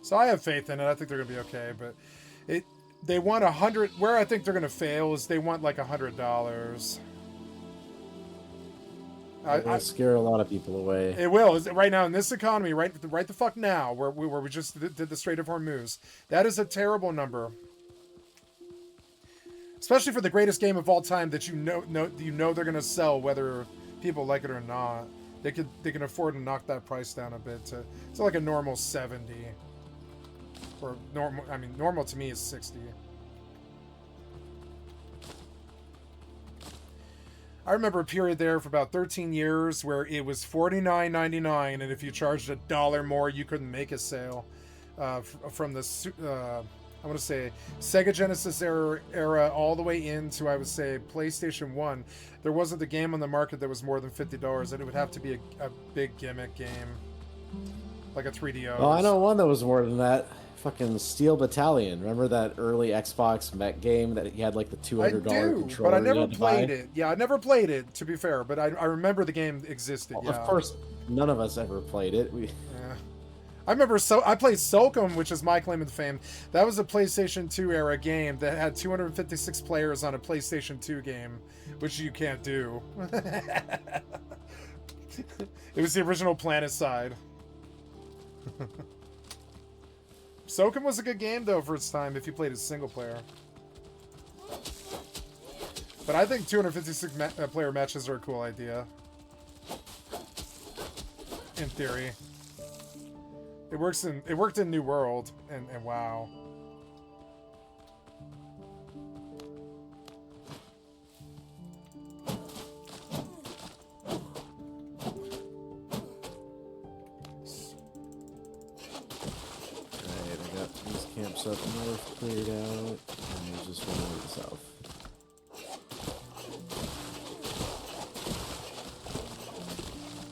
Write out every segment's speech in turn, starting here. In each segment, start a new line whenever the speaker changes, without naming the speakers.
So I have faith in it. I think they're gonna be okay, but they want 100. Where I think they're gonna fail is they want like $100.
It'll scare a lot of people away.
It will. Right now in this economy, right the fuck now, where we just did the Strait of Hormuz, that is a terrible number. Especially for the greatest game of all time that you know they're gonna sell whether people like it or not. They can afford to knock that price down a bit to like a normal 70. Or normal, I mean normal to me is 60. I remember a period there for about 13 years where it was $49.99, and if you charged $1 more, you couldn't make a sale. From the I want to say Sega Genesis era all the way into, I would say, PlayStation 1, there wasn't a game on the market that was more than $50, and it would have to be a big gimmick game, like a 3DO.
Oh, I know one that was more than that. Fucking Steel Battalion. Remember that early Xbox mech game that he had like the $200 controller?
But I never played it. Yeah, I never played it, to be fair, but I remember the game existed.
Well,
yeah.
Of course, none of us ever played it.
Yeah. I remember, I played Soulcom, which is my claim to fame. That was a PlayStation 2 era game that had 256 players on a PlayStation 2 game, which you can't do. It was the original PlanetSide. Soulcom was a good game, though, for its time, if you played as single player. But I think 256 player matches are a cool idea. In theory. It worked in New World, and WoW.
Camps up north cleared out, and there's just one over the south.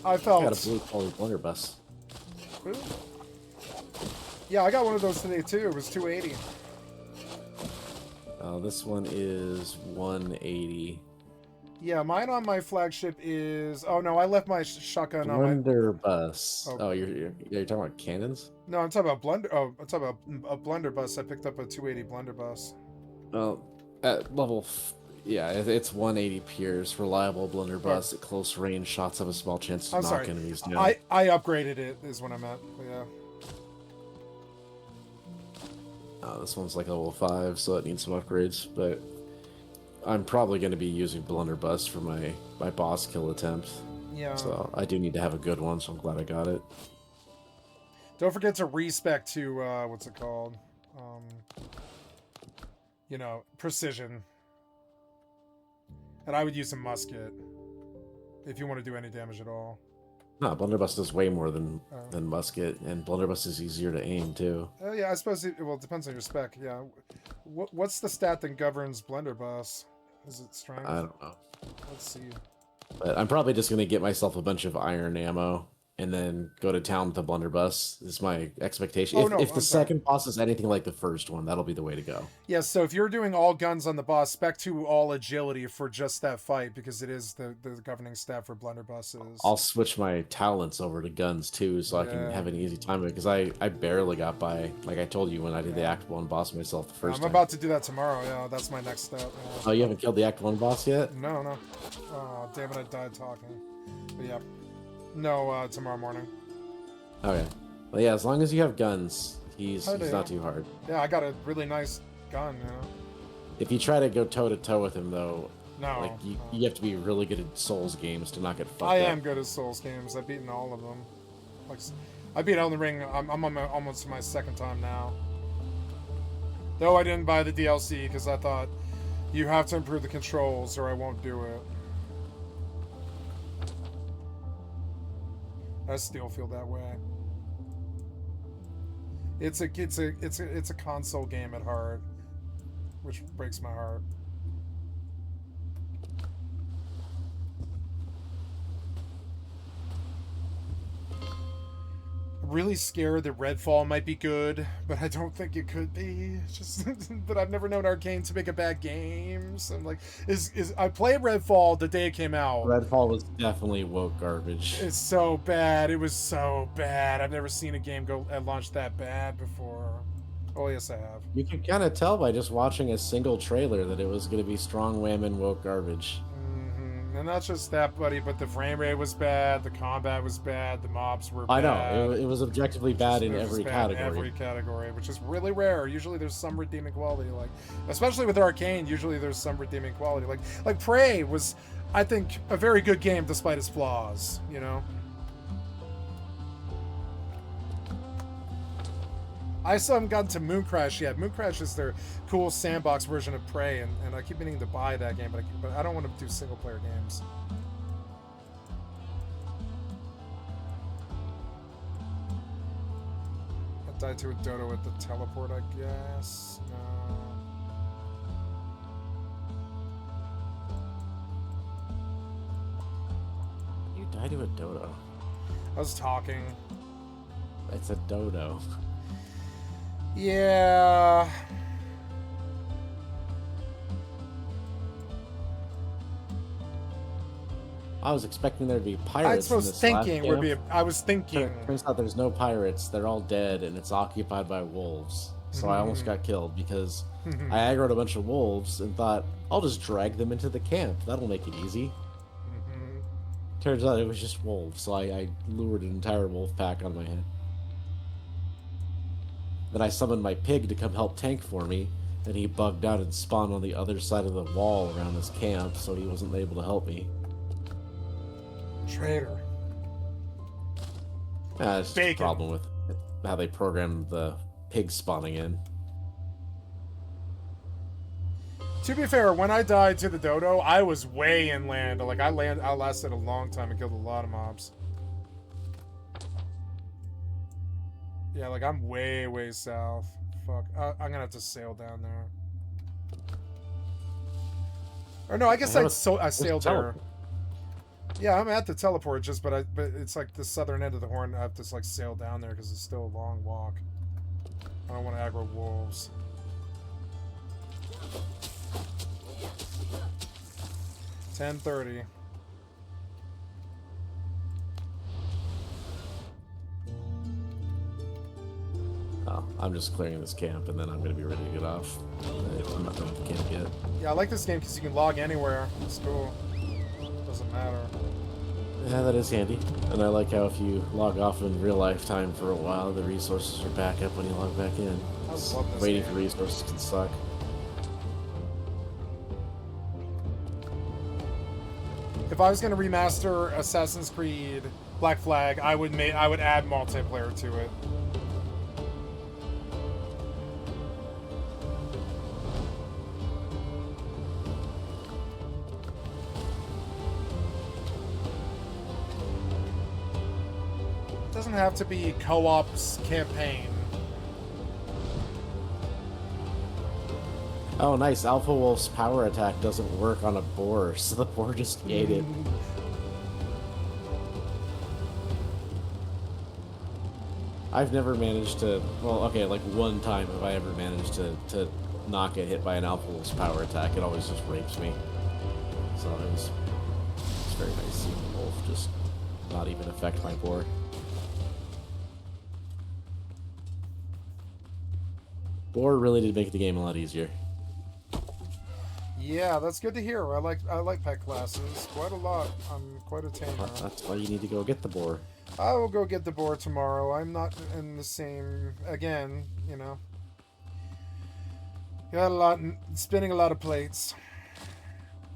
I felt.
Got a blue poly blunderbuss.
Yeah, I got one of those today too. It was 280.
This one is 180.
Yeah, mine on my flagship is. Oh no, I left my shotgun on my
blunderbuss. Oh, you're talking about cannons?
No, I'm talking about I'm talking about a blunderbuss. I picked up a 280 blunderbuss.
Well, at level, yeah, it's 180 Pierce, reliable blunderbuss at close range. Shots have a small chance to knock enemies down.
I upgraded it. Is what I meant. Yeah.
This one's like level 5, so it needs some upgrades, but I'm probably going to be using blunderbuss for my boss kill attempt.
Yeah.
So I do need to have a good one, so I'm glad I got it.
Don't forget to respec to what's it called? Precision. And I would use a musket if you want to do any damage at all.
No, blunderbuss does way more than musket, and blunderbuss is easier to aim too.
Oh yeah, I suppose it depends on your spec. Yeah, what's the stat that governs blunderbuss? Is it strength?
I don't know.
Let's see.
But I'm probably just gonna get myself a bunch of iron ammo and then go to town with the blunderbuss. Is my expectation. If the second boss is anything like the first one, that'll be the way to go.
Yeah, so if you're doing all guns on the boss, spec to all agility for just that fight, because it is the governing stat for blunderbusses.
I'll switch my talents over to guns too, so I can have an easy time because I barely got by, like I told you when I did the Act 1 boss myself the first time.
I'm about to do that tomorrow, yeah, that's my next step. Yeah.
Oh, you haven't killed the Act 1 boss yet?
No. Oh, damn it, I died talking. But yeah. No, tomorrow morning.
Okay. Well, yeah, as long as you have guns, he's not too hard.
Yeah, I got a really nice gun, you know.
If you try to go toe-to-toe with him, though,
no,
you have to be really good at Souls games to not get fucked up.
I am good at Souls games. I've beaten all of them. Like, I beat Elden Ring. I'm on almost my second time now. Though I didn't buy the DLC because I thought you have to improve the controls or I won't do it. I still feel that way. It's a console game at heart, which breaks my heart. really scared that Redfall might be good, but I don't think it could be. It's just, but I've never known Arcane to make a bad game. So I'm like, I played Redfall the day it came out.
Redfall was definitely woke garbage.
It's so bad. It was so bad. I've never seen a game go at launch that bad before. Oh yes, I have.
You can kind of tell by just watching a single trailer that it was going to be strong whammin' woke garbage.
And not just that, buddy, but the frame rate was bad, the combat was bad, the mobs were bad.
I know, it was objectively bad in every category.
Every category, which is really rare. Usually there's some redeeming quality, like, especially with Arcane, usually there's some redeeming quality. Like Prey was, I think, a very good game despite its flaws, you know? I still haven't gotten to Mooncrash yet. Mooncrash is their cool sandbox version of Prey, and I keep meaning to buy that game, but I don't want to do single-player games. I died to a dodo at the teleport, I guess. No.
You died to a dodo.
I was talking.
It's a dodo.
Yeah.
I was expecting there to be pirates.
I was thinking would be. I was thinking.
Turns out there's no pirates. They're all dead, and it's occupied by wolves. So I almost got killed because I aggroed a bunch of wolves and thought I'll just drag them into the camp. That'll make it easy. Turns out it was just wolves. So I lured an entire wolf pack on my head. Then I summoned my pig to come help tank for me, and he bugged out and spawned on the other side of the wall around this camp, so he wasn't able to help me.
Traitor.
That's the problem with how they programmed the pig spawning in.
To be fair, when I died to the dodo, I was way inland. Like I lasted a long time and killed a lot of mobs. Yeah, like I'm way south. Fuck. I'm gonna have to sail down there. Or no, I guess I sailed there. Yeah, I'm at the teleport, but it's like the southern end of the horn. I have to like sail down there because it's still a long walk. I don't want to aggro wolves. $10:30.
Oh, I'm just clearing this camp, and then I'm going to be ready to get off. I'm not done with the camp yet.
Yeah, I like this game because you can log anywhere. It's cool. Doesn't matter.
Yeah, that is handy. And I like how if you log off in real life time for a while, the resources are back up when you log back in.
I love this
Waiting
game.
for resources can suck.
If I was going to remaster Assassin's Creed Black Flag, I would add multiplayer to it. It doesn't have to be co-op's campaign.
Oh, nice. Alpha Wolf's power attack doesn't work on a boar, so the boar just ate it. I've never managed to... Well, okay, like one time have I ever managed to not get hit by an Alpha Wolf's power attack. It always just rapes me. So it's very nice seeing the wolf just not even affect my boar. Boar really did make the game a lot easier.
Yeah, that's good to hear. I like pet classes quite a lot. I'm quite a tamer.
That's why you need to go get the boar.
I will go get the boar tomorrow. I'm not in the same again, you know. Got spinning a lot of plates.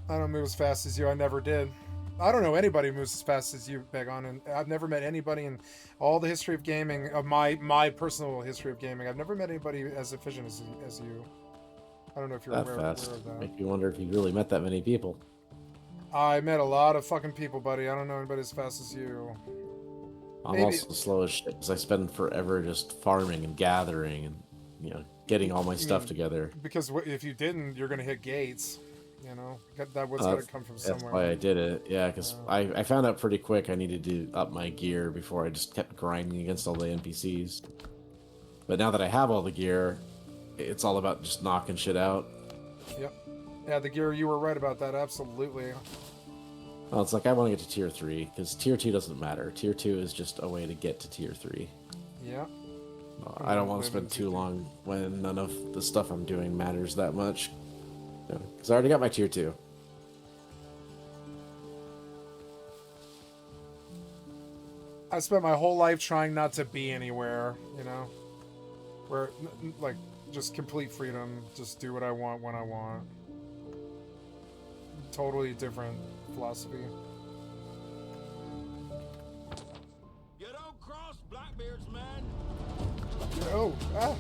I don't move as fast as you. I never did. I don't know anybody who moves as fast as you, Begon, and I've never met anybody in all the history of gaming, of my personal history of gaming. I've never met anybody as efficient as you. I don't know if you're aware of that.
Make me wonder if you really met that many people.
I met a lot of fucking people, buddy. I don't know anybody as fast as you.
I'm also slow as shit because I spend forever just farming and gathering and, you know, getting all my stuff together.
Because if you didn't, you're gonna hit gates. You know, that was
Uh,
got to come from
that's
somewhere.
why I did it. Yeah, because
Yeah.
I found out pretty quick I needed to up my gear before I just kept grinding against all the NPCs. But now that I have all the gear, it's all about just knocking shit out.
Yep. Yeah, the gear. You were right about that. Absolutely.
Well, it's like I want to get to tier 3 because tier 2 doesn't matter. Tier 2 is just a way to get to tier 3.
Yeah.
I don't want to spend too long when none of the stuff I'm doing matters that much. Because I already got my tier 2.
I spent my whole life trying not to be anywhere, you know, where like just complete freedom, just do what I want when I want. Totally different philosophy.
You don't cross Blackbeard's man.
Oh, ah.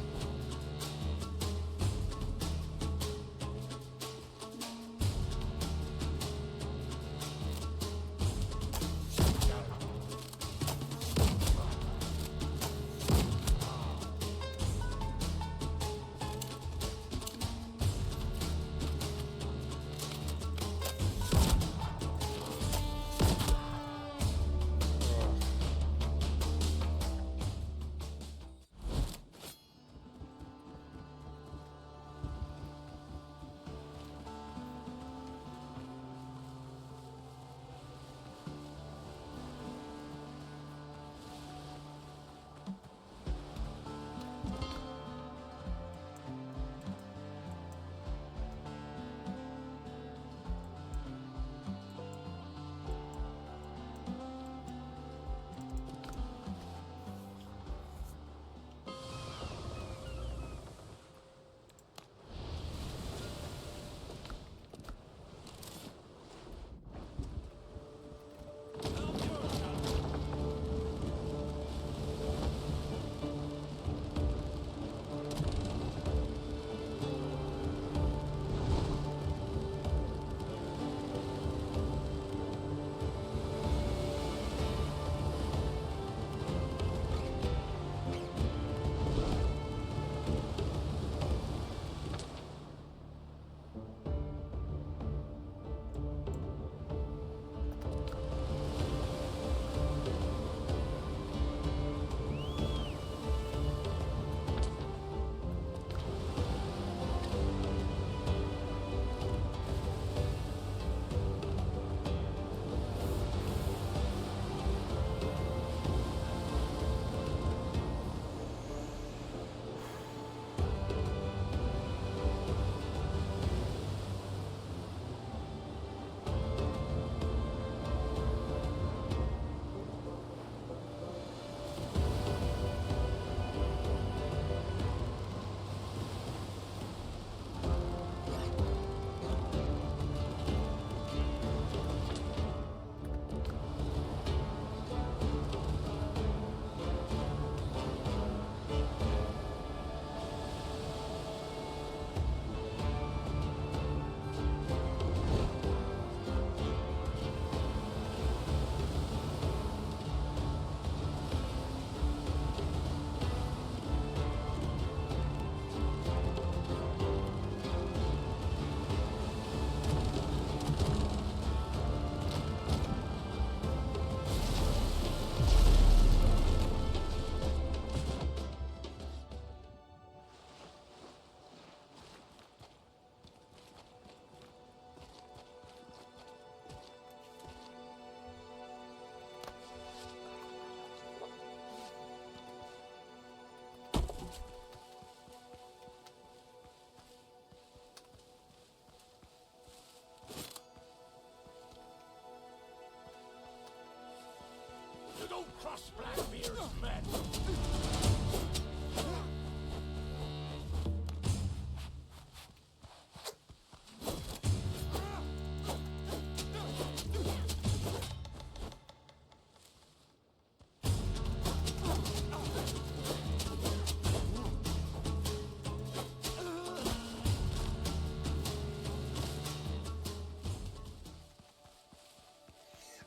You don't cross Blackbeard's men.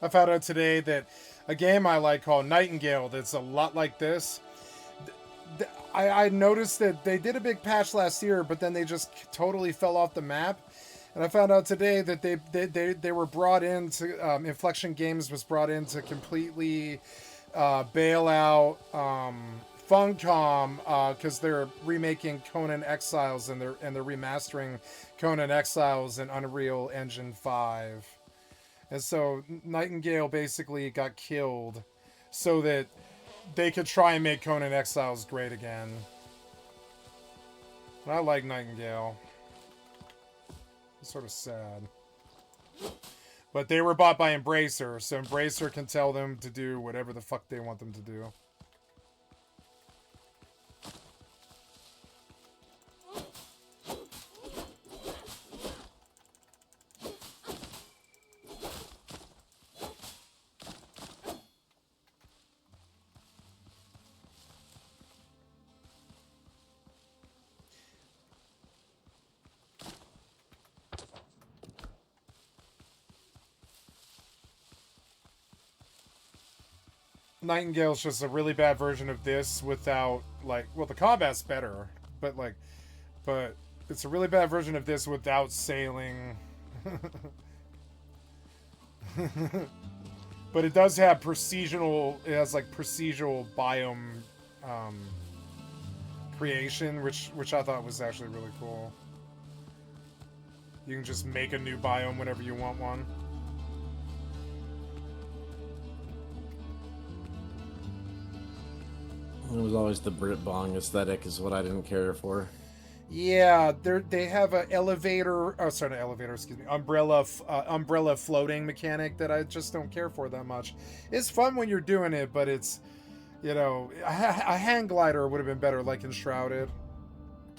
I found out today that a game I like called Nightingale that's a lot like this. I noticed that they did a big patch last year, but then they just totally fell off the map. And I found out today that they were brought in to Inflection Games was brought in to completely bail out Funcom because they're remaking Conan Exiles and they're remastering Conan Exiles in Unreal Engine 5. And so Nightingale basically got killed so that they could try and make Conan Exiles great again. And I like Nightingale. It's sort of sad. But they were bought by Embracer, so Embracer can tell them to do whatever the fuck they want them to do. Nightingale's just a really bad version of this without, like, well, the combat's better, but, like, but it's a really bad version of this without sailing. But it does have it has, like, procedural biome creation, which I thought was actually really cool. You can just make a new biome whenever you want one.
It was always the Brit Bong aesthetic is what I didn't care for.
Yeah, they have an elevator. Oh, sorry, not elevator. Excuse me. Umbrella floating mechanic that I just don't care for that much. It's fun when you're doing it, but it's, you know, a hang glider would have been better, like Enshrouded.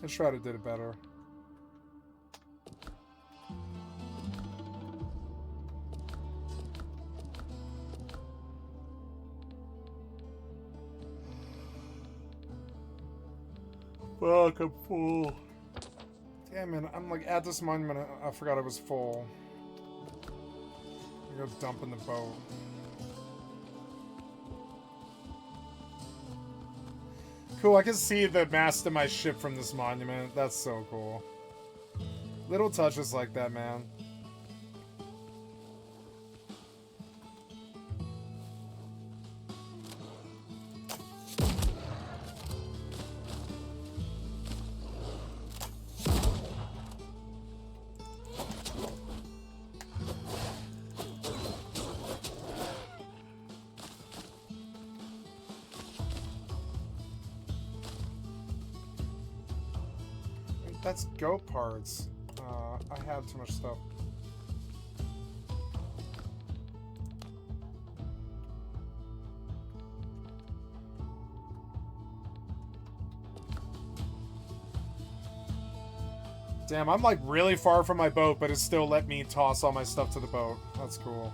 Enshrouded did it better. Fuck, I'm full. Damn it, I'm like at this monument, I forgot I was full. I go dump in the boat. Cool, I can see the mast of my ship from this monument. That's so cool. Little touches like that, man. That's goat parts. I have too much stuff. Damn, I'm like really far from my boat, but it still let me toss all my stuff to the boat. That's cool.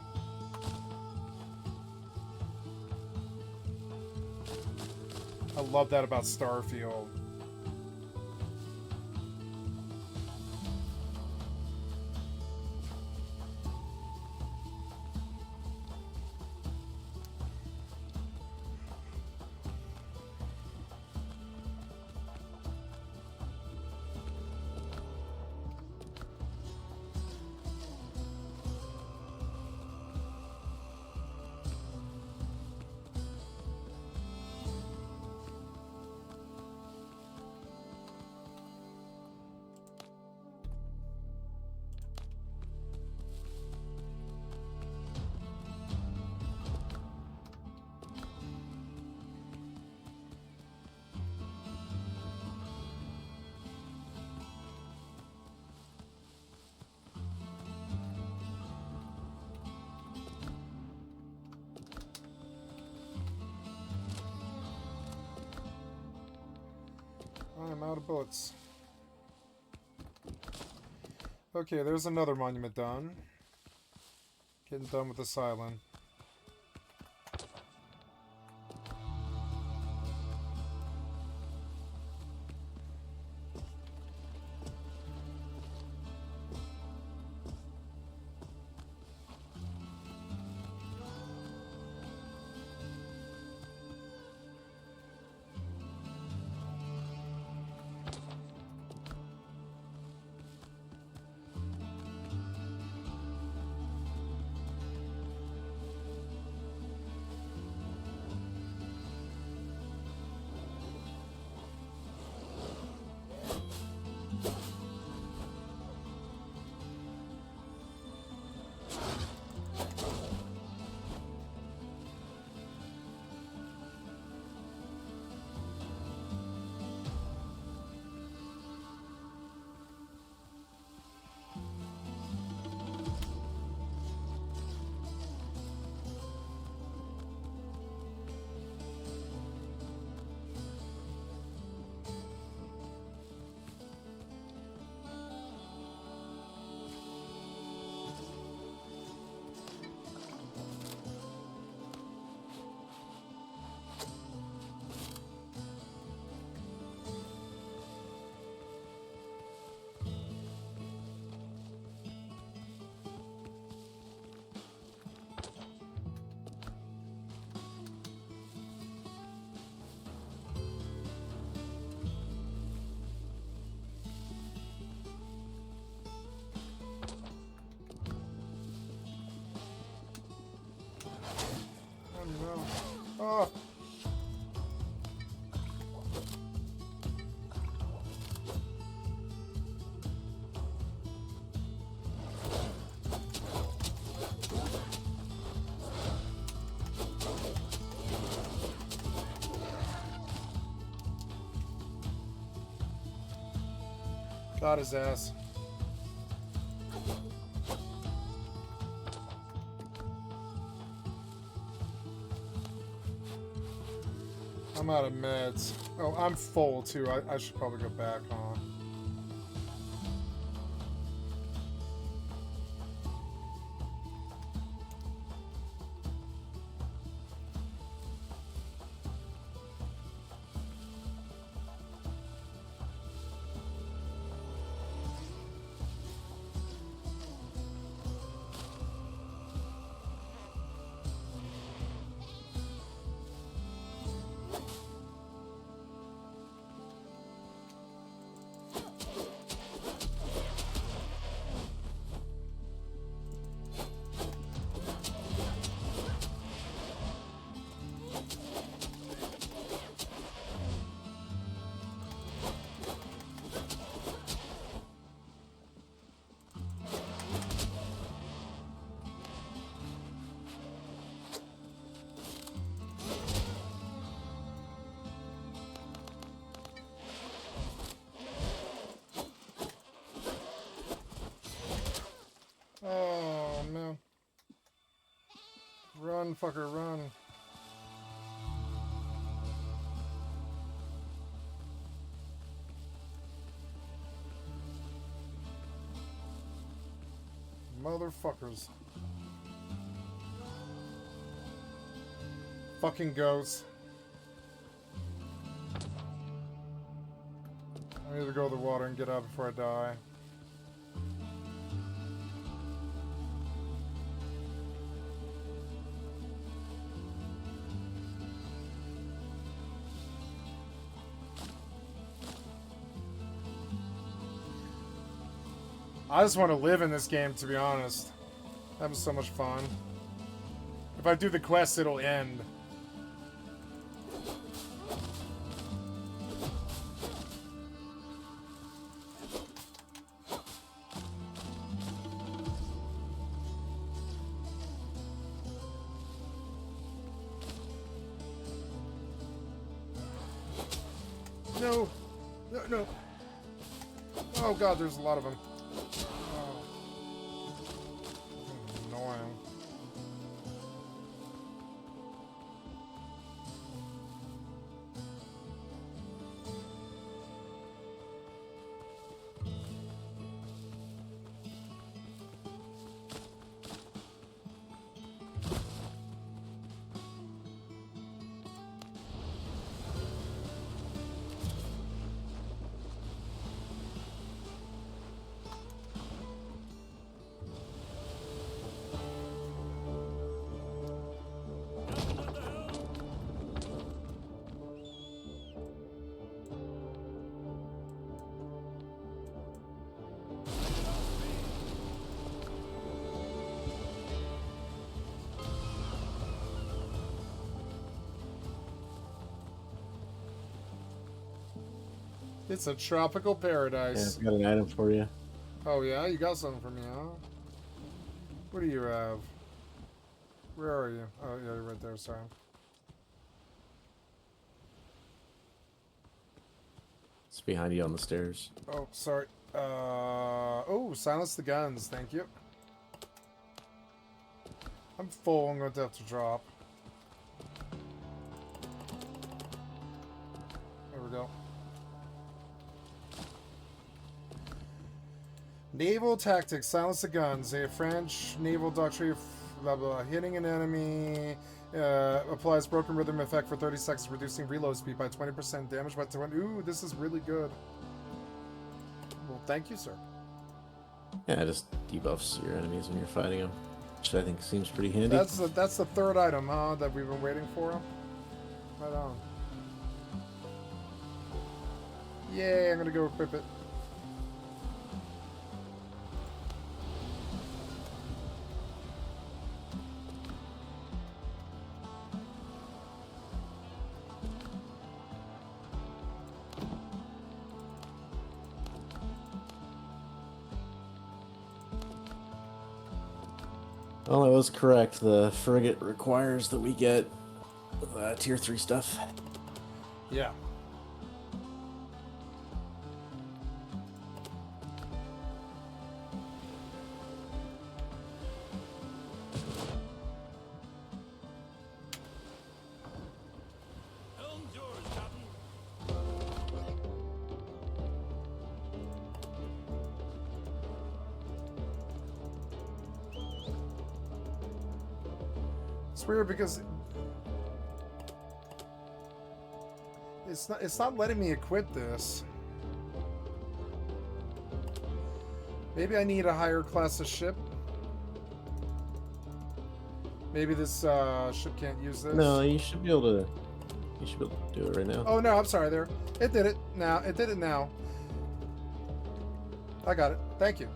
I love that about Starfield. I'm out of bullets. Okay, there's another monument done. Getting done with this island. Shot his ass. I'm out of meds. Oh, I'm full too. I should probably go back, huh? Oh, man. Run, fucker, run. Motherfuckers. Fucking ghosts. I need to go to the water and get out before I die. I just want to live in this game, to be honest. That was so much fun. If I do the quest, it'll end. No! No, no! Oh god, there's a lot of them. Annoying. It's a tropical
Yeah,
paradise.
I've got an item for you.
Oh yeah, you got something for me, huh? What do you have? Where are you? Oh yeah, you're right there, sorry.
It's behind you on the stairs.
Oh, sorry. Oh, silence the guns, thank you. I'm full, I'm going to have to drop. There we go. Naval tactics, silence the guns. A French naval doctrine, blah blah. Hitting an enemy applies broken rhythm effect for 30 seconds, reducing reload speed by 20%, damage by 20. Ooh, this is really good. Well, thank you, sir.
Yeah, it just debuffs your enemies when you're fighting them, which I think seems pretty handy.
That's the third item, huh, that we've been waiting for. Right on. Yay, I'm gonna go equip it.
Well, I was correct. The frigate requires that we get tier 3 stuff.
Yeah. It's weird because it's not letting me equip this. Maybe I need a higher class of ship. Maybe this ship can't use this.
No, you should be able to. You should be able to do it right now.
Oh no, I'm sorry. There, it did it now. It did it now. I got it. Thank you.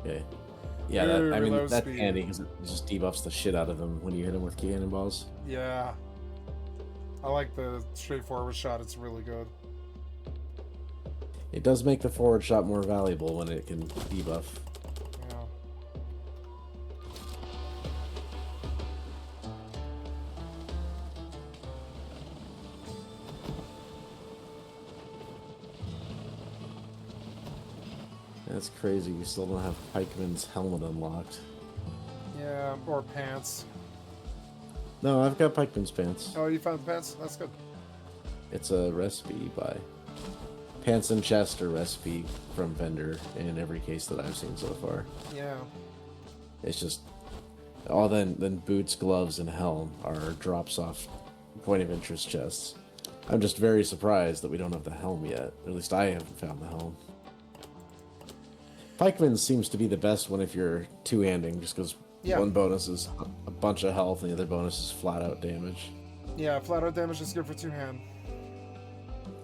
Okay. Yeah, I mean that's handy because it just debuffs the shit out of them when you hit them with cannonballs.
Yeah. I like the straightforward shot. It's really good.
It does make the forward shot more valuable when it can debuff.
Yeah.
That's crazy. We still don't have Pikeman's helmet unlocked.
Yeah, or pants.
No, I've got Pikeman's pants.
Oh, you found the pants? That's good.
It's a recipe by Pants and Chest, or recipe from vendor in every case that I've seen so far.
Yeah.
It's just all then boots, gloves, and helm are drops off point of interest chests. I'm just very surprised that we don't have the helm yet. Or at least I haven't found the helm. Pikeman seems to be the best one if you're two-handing, just because one bonus is a bunch of health and the other bonus is flat-out damage.
Yeah, flat-out damage is good for two-hand.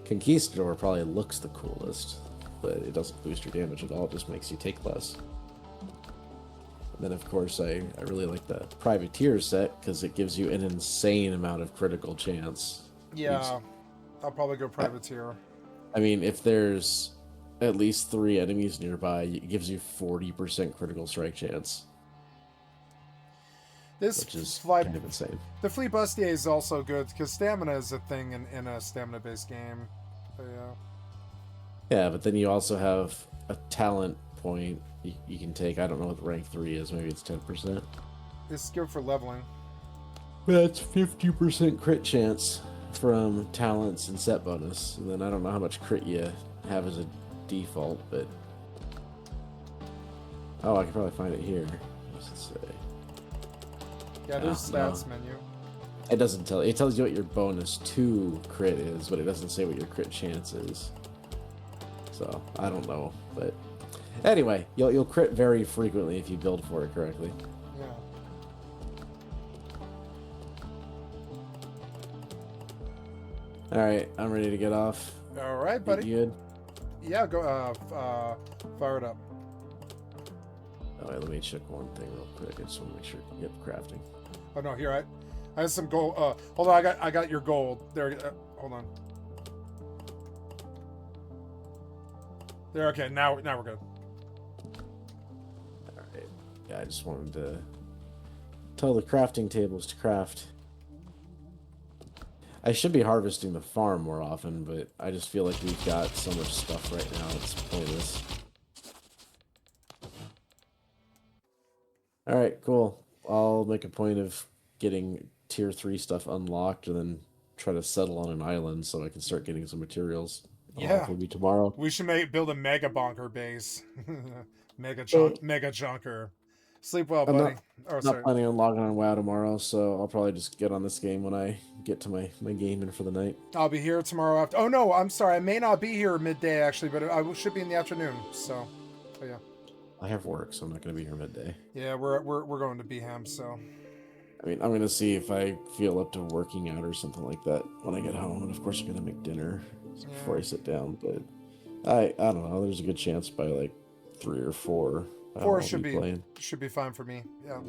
Conquistador probably looks the coolest, but it doesn't boost your damage at all, it just makes you take less. And then, of course, I really like the Privateer set, because it gives you an insane amount of critical chance.
Yeah, I'll probably go Privateer.
I mean, if there's at least 3 enemies nearby, it gives you 40% critical strike chance. Which is kind of insane.
The Fleet Bustier is also good because stamina is a thing in a stamina-based game. But yeah.
Yeah, but then you also have a talent point you can take. I don't know what rank 3 is. Maybe it's 10%.
It's good for leveling.
That's 50% crit chance from talents and set bonus. And then I don't know how much crit you have as a default, but... Oh, I can probably find it here. What's it say?
Yeah, there's stats menu.
It doesn't tell. It tells you what your bonus to crit is, but it doesn't say what your crit chance is. So I don't know, but anyway, you'll crit very frequently if you build for it correctly.
Yeah.
All right, I'm ready to get off.
All right, buddy.
You good?
Yeah, go. Fire it up.
Oh, wait, let me check one thing real quick. I just want to make sure you get crafting.
Oh no, here I have some gold. Hold on, I got your gold. There. Hold on. There. Okay, now we're good.
All right. Yeah, I just wanted to tell the crafting tables to craft. I should be harvesting the farm more often, but I just feel like we've got so much stuff right now. It's pointless. All right, cool. I'll make a point of getting tier 3 stuff unlocked and then try to settle on an island so I can start getting some materials.
Yeah.
Hopefully tomorrow.
We should build a mega bonker base. mega junker. Sleep well, buddy.
I'm not planning on logging on WoW tomorrow, so I'll probably just get on this game when I get to my gaming for the night.
I'll be here tomorrow after. Oh no, I'm sorry. I may not be here midday actually, but I should be in the afternoon. So, oh, yeah.
I have work, so I'm not going to be here midday.
Yeah, we're going to Beham, so.
I mean, I'm going to see if I feel up to working out or something like that when I get home. And of course, I'm going to make dinner before I sit down. But I don't know. There's a good chance by like 3 or 4.
4 should be fine for me. Yeah.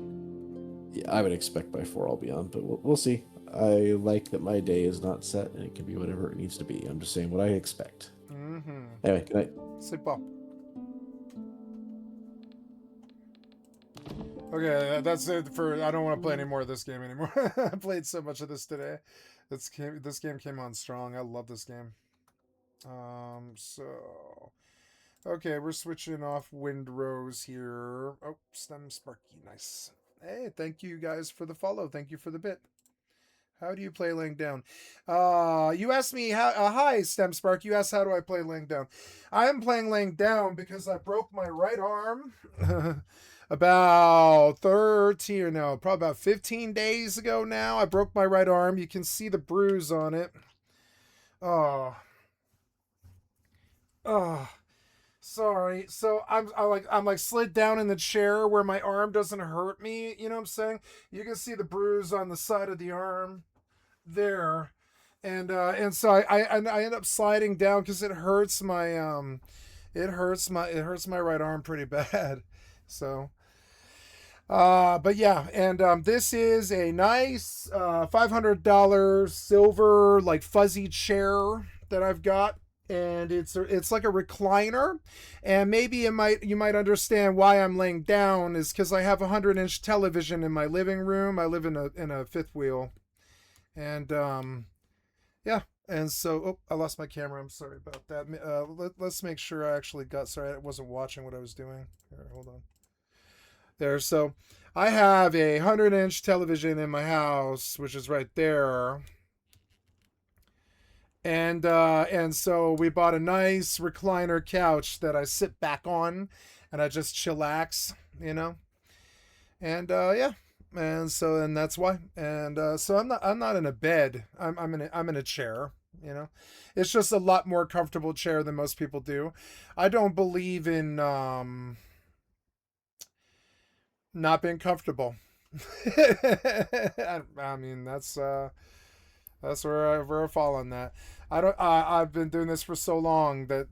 Yeah, I would expect by 4 I'll be on, but we'll see. I like that my day is not set and it can be whatever it needs to be. I'm just saying what I expect.
Mm-hmm.
Anyway, good night.
Sleep well. Okay, that's it for. I don't want to play any more of this game anymore. I played so much of this today. This game came on strong. I love this game. So, okay, we're switching off Windrose here. Oh, Stem Sparky, nice. Hey, thank you guys for the follow. Thank you for the bit. How do you play laying down? You asked me how. Hi, Stem Spark. You asked how do I play laying down. I am playing laying down because I broke my right arm. About 13 or no, probably about 15 days ago now. I broke my right arm. You can see the bruise on it. Oh. Oh. Sorry. So I'm like slid down in the chair where my arm doesn't hurt me. You know what I'm saying? You can see the bruise on the side of the arm there, and so I end up sliding down because it hurts my right arm pretty bad. So but yeah, and this is a nice $500 silver like fuzzy chair that I've got, and it's like a recliner, and maybe you might understand why I'm laying down is because I have a 100-inch television in my living room. I live in a fifth wheel, and yeah. And so, oh, I lost my camera. I'm sorry about that. Let's make sure I actually got. Sorry, I wasn't watching what I was doing. Here, hold on. There, so I have a 100-inch television in my house, which is right there. And so we bought a nice recliner couch that I sit back on, and I just chillax, you know. And yeah, and that's why. And so I'm not in a bed. I'm in a chair. You know, it's just a lot more comfortable chair than most people do. I don't believe in not being comfortable. I mean that's where I fall on that. I don't. I've been doing this for so long that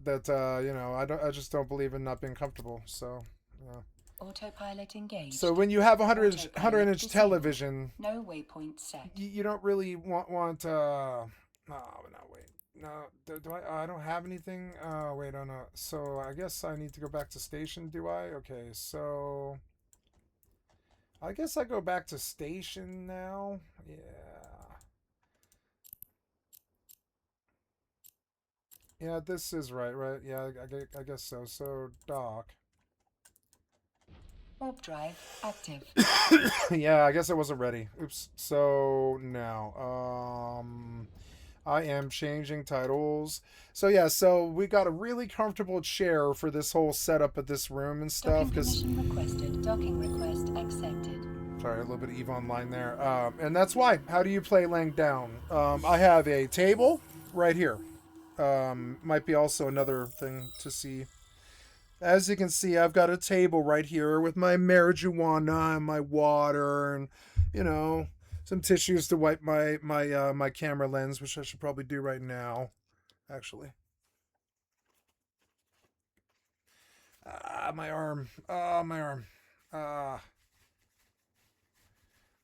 you know I just don't believe in not being comfortable. So yeah.
Autopilot engaged.
So when you have a 100-inch television,
no waypoint set.
You don't really want. Oh no, wait. No, do I? I don't have anything. Wait, oh no. So I guess I need to go back to station. Do I? Okay, so I guess I go back to station now. Yeah. Yeah, this is right? Yeah, I guess so. So, dock.
Warp drive active.
Yeah, I guess I wasn't ready. Oops. So, now, I am changing titles. So, yeah, so we got a really comfortable chair for this whole setup of this room and stuff.
Docking permission requested. Docking request accepted.
Sorry, a little bit of EVE Online there. And that's why. How do you play laying down? I have a table right here. Might be also another thing to see. As you can see, I've got a table right here with my marijuana and my water and, you know, some tissues to wipe my camera lens, which I should probably do right now, actually. My arm. My arm.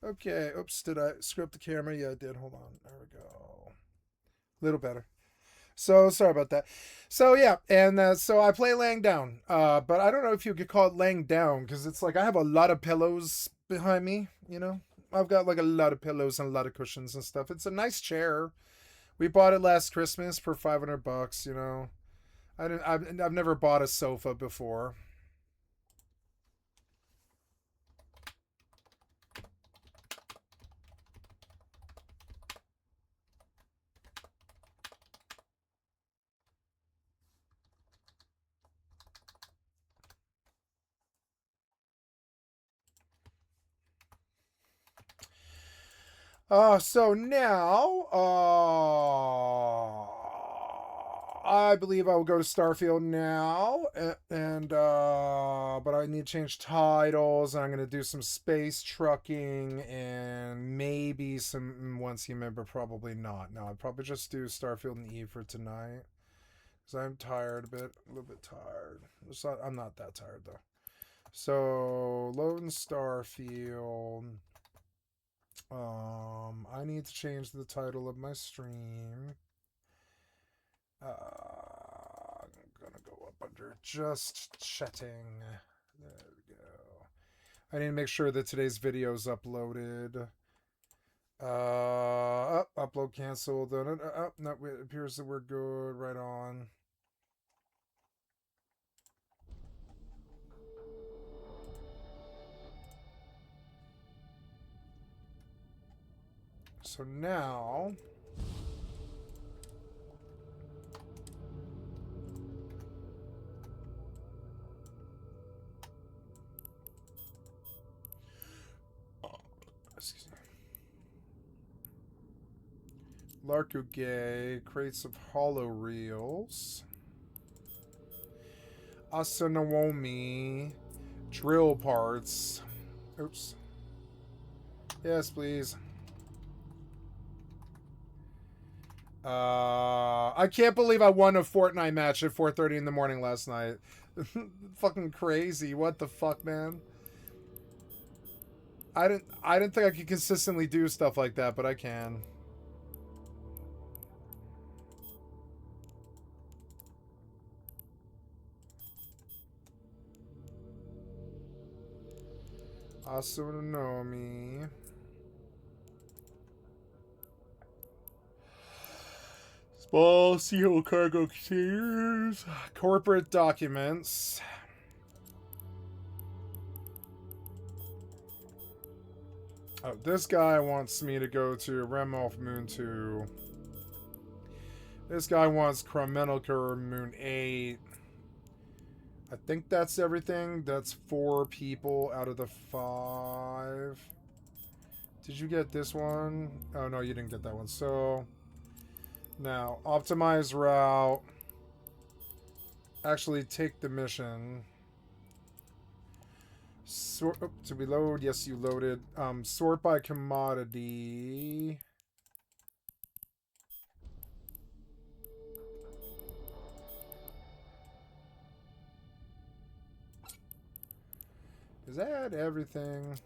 Okay. Oops, did I screw up the camera? Yeah, I did. Hold on. There we go. A little better. So sorry about that. So yeah, and so I play laying down. But I don't know if you could call it laying down because it's like I have a lot of pillows behind me. You know, I've got like a lot of pillows and a lot of cushions and stuff. It's a nice chair. We bought it last Christmas for $500. You know, I've never bought a sofa before. So now, I believe I will go to Starfield now, and but I need to change titles, and I'm going to do some space trucking, and maybe some Once You Member, probably not. No, I'll probably just do Starfield and Eve for tonight, because I'm tired a little bit tired. I'm not that tired, though. So, loading Starfield. I need to change the title of my stream. I'm gonna go up under just chatting. There we go. I need to make sure that today's video is uploaded. Upload canceled. No, it appears that we're good. Right on. So now, Excuse me. Larkugay, crates of hollow reels. Asanowomi, drill parts. Oops. Yes, please. I can't believe I won a Fortnite match at 4:30 in the morning last night. Fucking crazy. What the fuck, man? I didn't think I could consistently do stuff like that, but I can. Asanomi. Small seal cargo containers. Corporate documents. Oh, this guy wants me to go to Remolf Moon 2. This guy wants Chromenalker Moon 8. I think that's everything. That's 4 people out of the 5. Did you get this one? Oh, no, you didn't get that one. So, now, optimize route. Actually, take the mission. Sort. Oh, did we load? Yes, you loaded. Sort by commodity. Is that everything?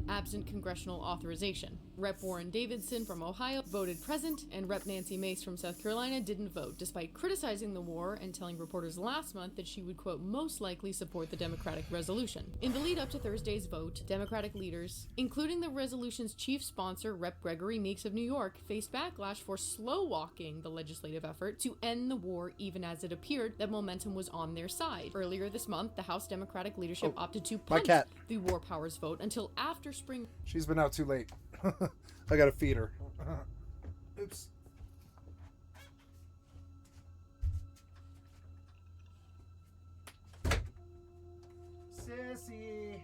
Absent congressional authorization. Rep. Warren Davidson from Ohio voted present, and Rep. Nancy Mace from South Carolina didn't vote, despite criticizing the war and telling reporters last month that she would, quote, most likely support the Democratic resolution. In the lead up to Thursday's vote, Democratic leaders, including the resolution's chief sponsor, Rep. Gregory Meeks of New York, faced backlash for slow-walking the legislative effort to end the war, even as it appeared that momentum was on their side. Earlier this month, the House Democratic leadership opted to punt the War Powers vote until after spring.
She's been out too late. I gotta feed her. Oops. Sissy.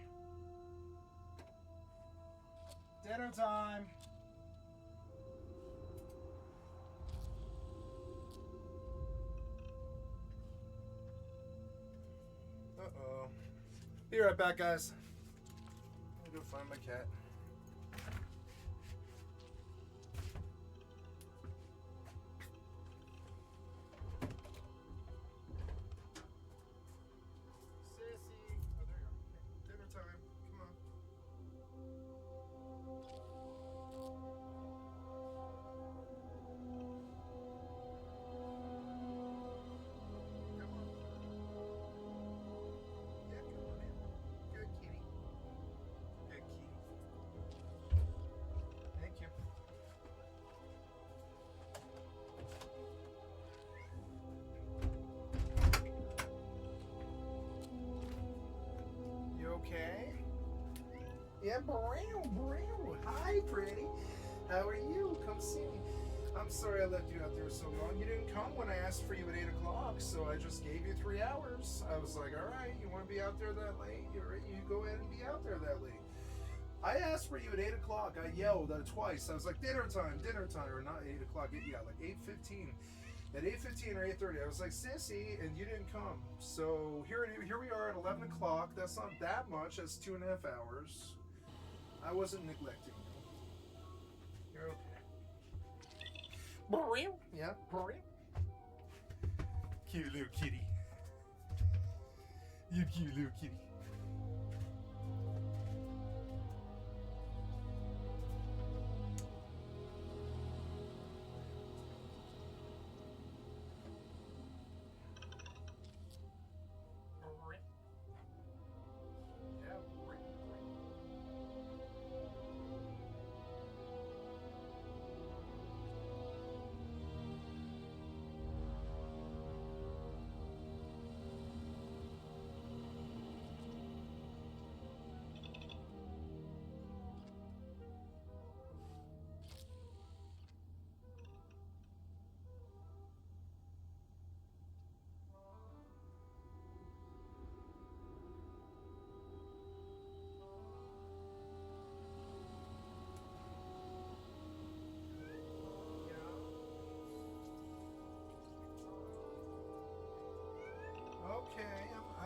Dinner time. Uh-oh. Be right back, guys. I'm gonna go find my cat. Sissy. Oh, there you are. Dinner time. Come on. Come on. Yeah, come on in. Good kitty. Good kitty. Thank you. You okay? Yeah, brown. Hi, pretty. How are you? Come see me. I'm sorry I left you out there so long. You didn't come when I asked for you at 8 o'clock, so I just gave you 3 hours. I was like, all right, you want to be out there that late? You go ahead and be out there that late. I asked for you at 8 o'clock. I yelled twice. I was like, dinner time, or not 8 o'clock. Yeah, like 8:15. At 8:15 or 8:30, I was like, Sissy, and you didn't come. So here we are at 11 o'clock. That's not that much. That's 2.5 hours. I wasn't neglecting you. You're okay. Yeah, cute little kitty. You cute little kitty.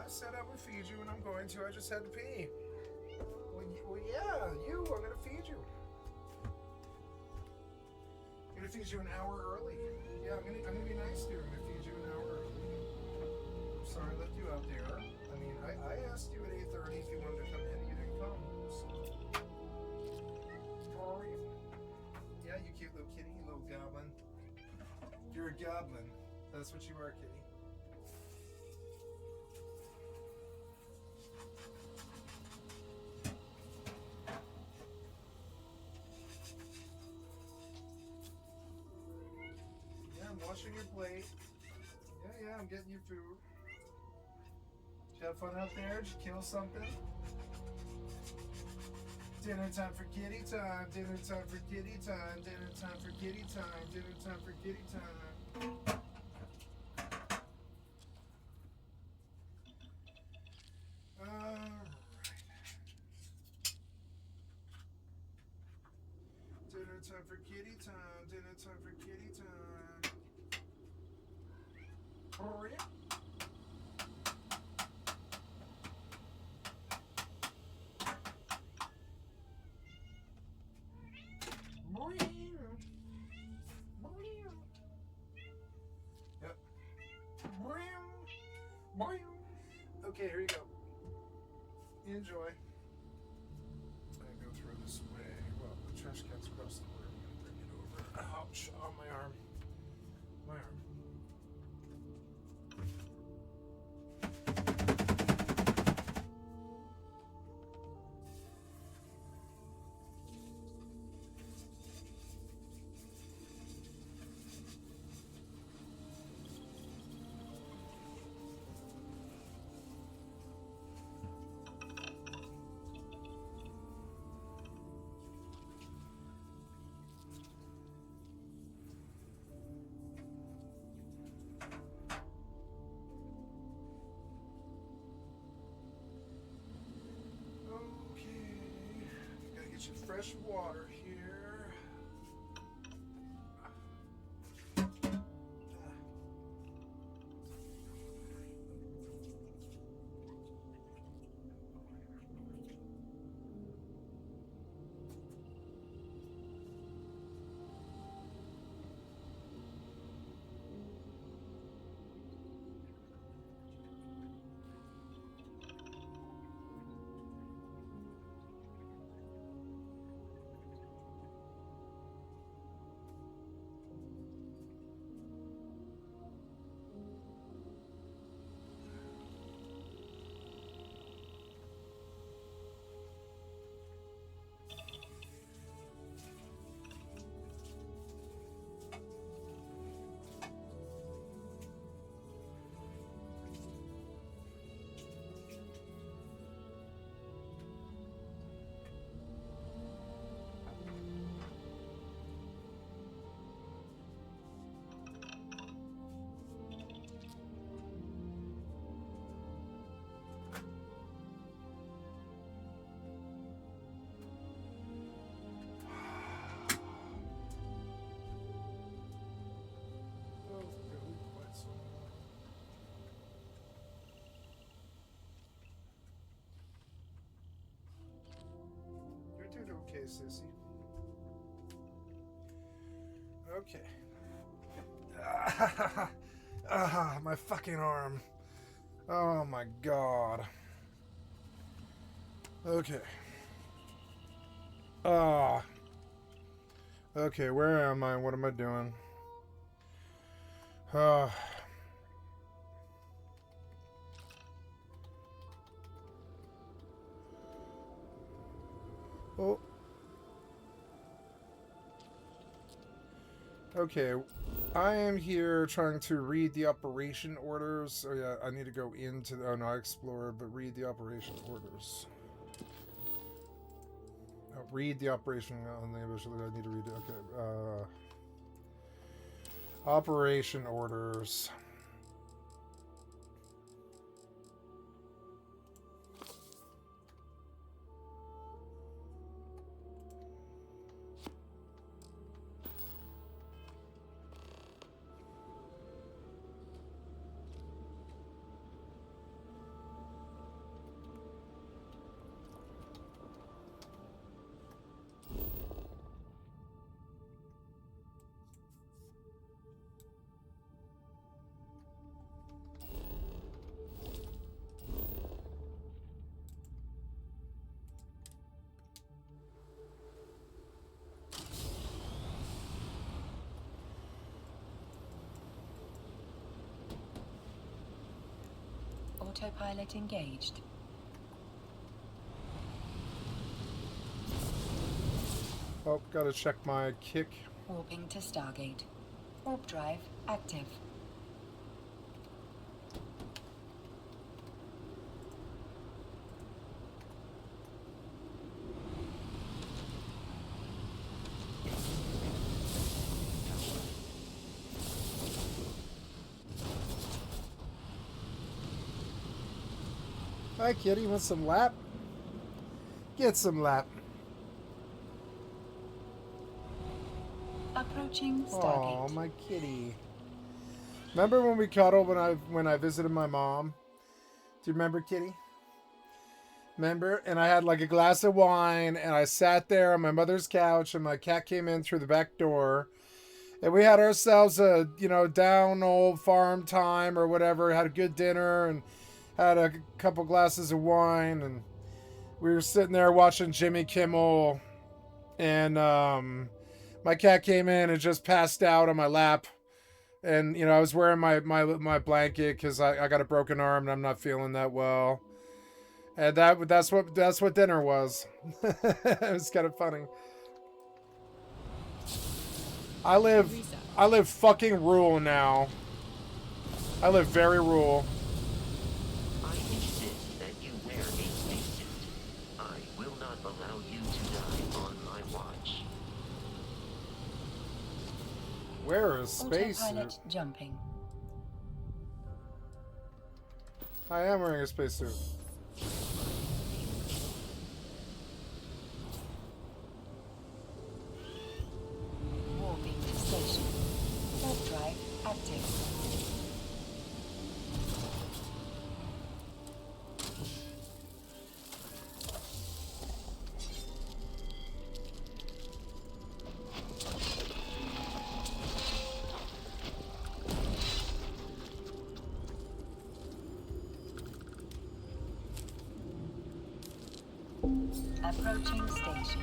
I said I would feed you, and I'm going to. I just had to pee. Well, yeah, I'm gonna feed you. I'm gonna feed you an hour early. Yeah, I'm gonna be nice to you. I'm gonna feed you an hour early. I'm sorry I left you out there. I mean, I asked you at 8:30 if you wanted to come in. You didn't come. So. How are you? Yeah, you cute little kitty, you little goblin. You're a goblin. That's what you are, kitty. Yeah, I'm washing your plate. Yeah, I'm getting you food. Did you have fun out there? Did you kill something? Dinner time for kitty time. Dinner time for kitty time. Dinner time for kitty time. Dinner time for kitty time. Alright. Dinner time for kitty time. Dinner time for kitty time. Oh, yeah. Yep. Okay, here you go. Enjoy. I go through this way. Well, the trash can's across the room. Bring it over. Ouch! On my arm. My arm. Some fresh water here. Okay, sissy. Okay. My fucking arm. Oh my god. Okay. Okay, where am I? What am I doing? Oh. Okay, I am here trying to read the operation orders. Oh yeah, I need to go into the, oh no, Explorer, but read the operation orders. Read the operation on the initially I need to read it. Okay, operation orders.
Autopilot engaged.
Oh, gotta check my kick.
Warping to Stargate. Warp drive active.
Hi, kitty. Want some lap? Get some lap.
Approaching
Oh,
Stargate.
my kitty. Remember when we cuddled when I visited my mom? Do you remember, kitty? Remember? And I had like a glass of wine, and I sat there on my mother's couch, and my cat came in through the back door, and we had ourselves a down old farm time or whatever. Had a good dinner and had a couple glasses of wine, and we were sitting there watching Jimmy Kimmel, and my cat came in and just passed out on my lap. And I was wearing my blanket because I got a broken arm and I'm not feeling that well. And that's what dinner was. It was kind of funny. I live fucking rural now. I live very rural.
I insist that you wear a spacesuit. I will not allow you to die on my watch.
Wear a spacesuit.
Autopilot jumping.
I am wearing a spacesuit.
Warping to station. Warp drive active. Approaching station.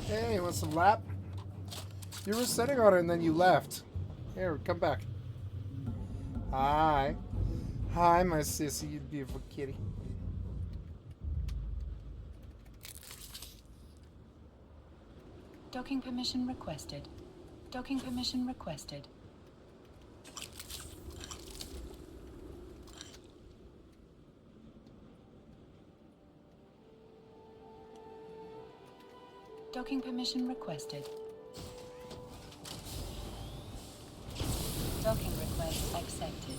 Hey, you want some lap? You were sitting on it and then you left. Here, come back. Hi. Hi, my sissy, you beautiful kitty.
Docking permission requested. Docking permission requested. Docking permission requested. Docking request accepted.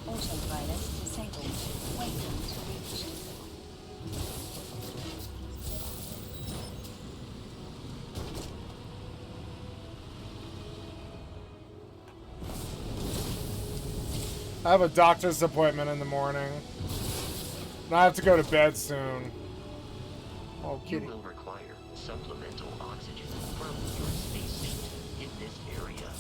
Autopilot disabled. Waypoint reached.
I have a doctor's appointment in the morning. And I have to go to bed soon. Oh,
You
kitty.
will require supplemental oxygen from your spacesuit in this area.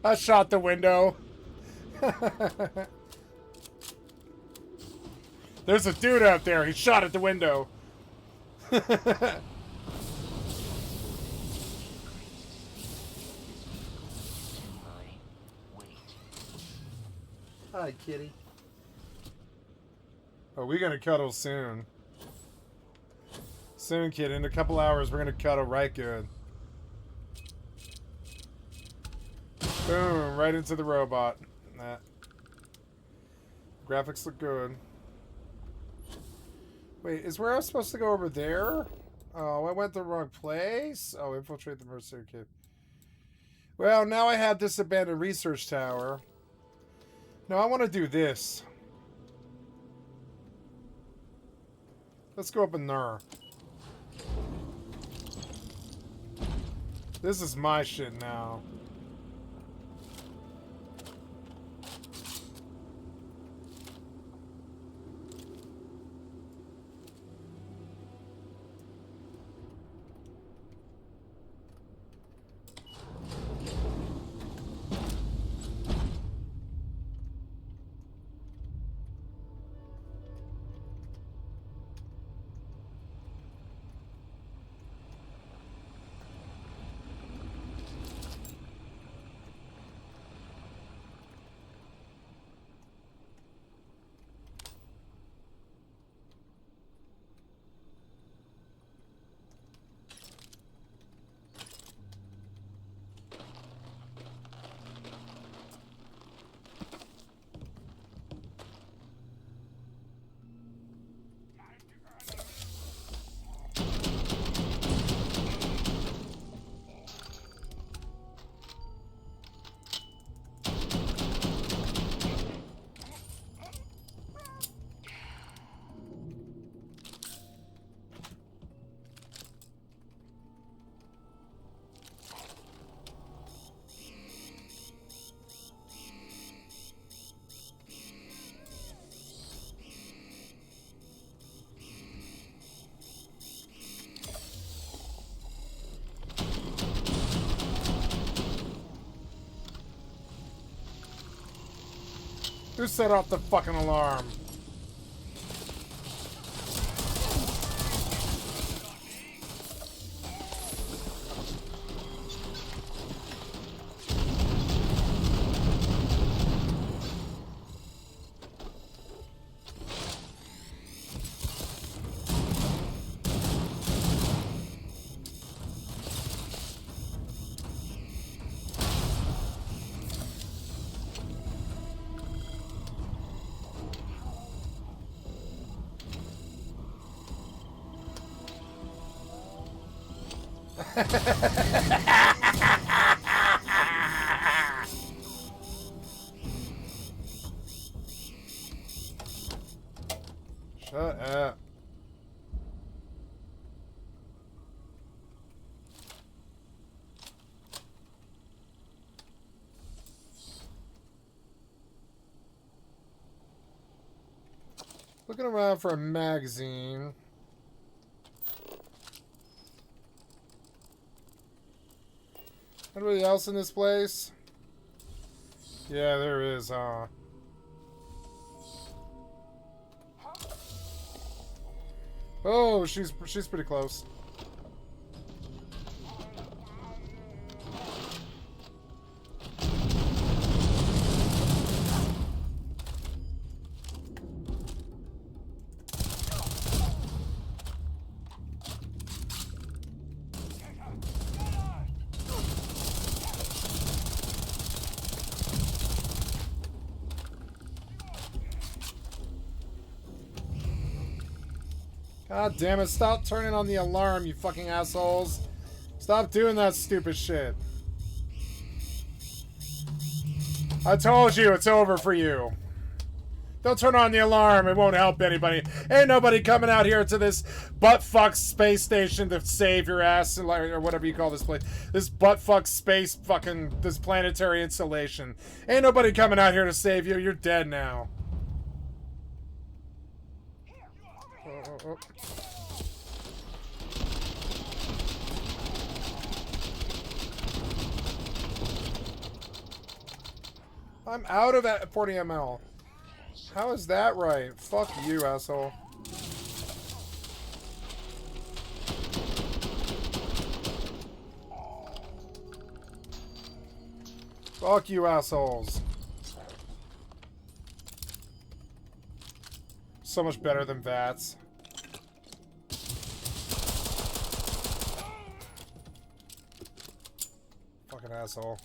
I shot the window. There's a dude out there. He shot at the window. Hi, kitty. Oh, we're gonna cuddle soon. Soon, kid. In a couple hours, we're gonna cuddle right good. Boom! Right into the robot. Nah. Graphics look good. Wait, is where I was supposed to go over there? Oh, I went the wrong place. Oh, infiltrate the mercenary cave. Well, now I have this abandoned research tower. No, I want to do this. Let's go up in there. This is my shit now. Who set off the fucking alarm? Shut up. Looking around for a magazine. Anybody else in this place? Yeah, there is, huh? Oh, she's pretty close. God damn it, stop turning on the alarm, you fucking assholes. Stop doing that stupid shit. I told you, it's over for you. Don't turn on the alarm, it won't help anybody. Ain't nobody coming out here to this buttfuck space station to save your ass, or whatever you call this place. This buttfuck space fucking, this planetary installation. Ain't nobody coming out here to save you, you're dead now. Oh. I'm out of that 40 ml. How is that right? Fuck you, asshole. Fuck you, assholes. So much better than VATS. Fucking asshole.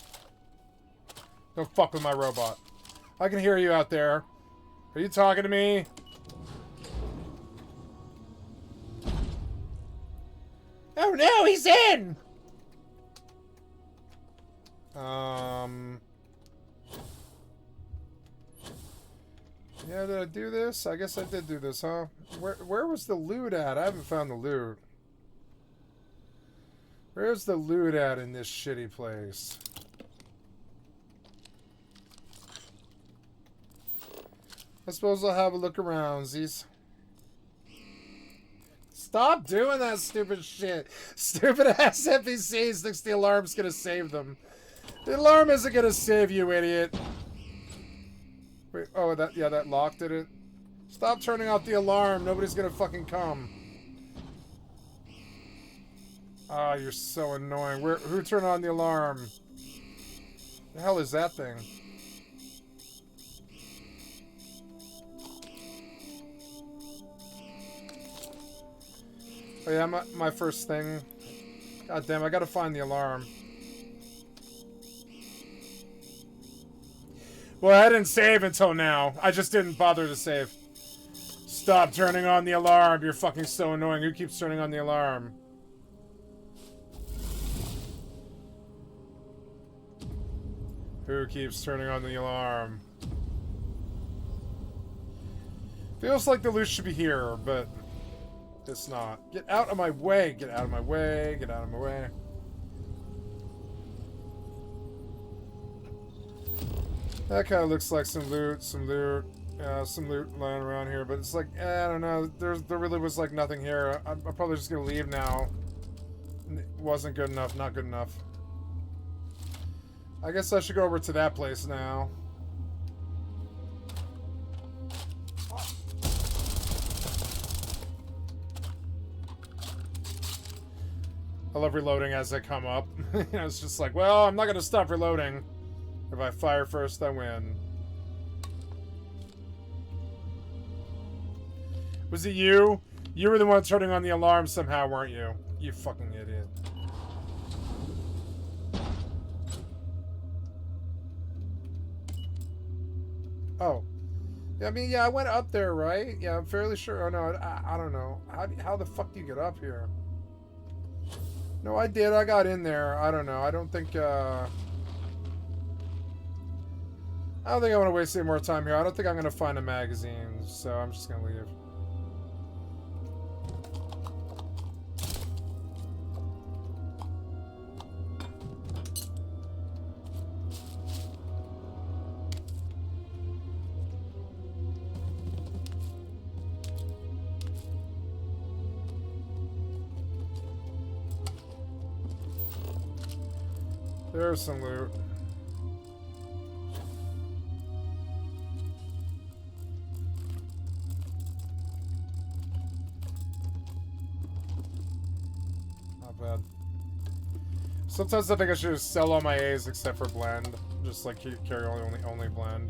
Don't fuck with my robot. I can hear you out there. Are you talking to me? Oh no, he's in! Yeah, did I do this? I guess I did do this, huh? Where was the loot at? I haven't found the loot. Where's the loot at in this shitty place? I suppose I'll have a look around, Z's. Stop doing that stupid shit. Stupid ass NPCs thinks the alarm's gonna save them. The alarm isn't gonna save you, idiot. Wait, oh, that lock did it. Stop turning off the alarm. Nobody's gonna fucking come. Ah, oh, you're so annoying. Who turned on the alarm? The hell is that thing? Oh yeah, my first thing. God damn, I gotta find the alarm. Well, I didn't save until now. I just didn't bother to save. Stop turning on the alarm. You're fucking so annoying. Who keeps turning on the alarm? Who keeps turning on the alarm? Feels like the loot should be here, but it's not. Get out of my way. Get out of my way. Get out of my way. That kind of looks like some loot. Some loot lying around here, but it's like, I don't know. There really was like nothing here. I'm probably just gonna leave now. It wasn't good enough. Not good enough. I guess I should go over to that place now. I love reloading as I come up. It's just like, well, I'm not going to stop reloading. If I fire first, I win. Was it you? You were the one turning on the alarm somehow, weren't you? You fucking idiot. Oh. Yeah, I mean, yeah, I went up there, right? Yeah, I'm fairly sure. Oh, no, I don't know. How the fuck do you get up here? No, I did. I got in there. I don't know. I don't think I want to waste any more time here. I don't think I'm going to find a magazine, so I'm just going to leave. There's some loot. Not bad. Sometimes I think I should just sell all my A's except for blend. Just like carry only blend.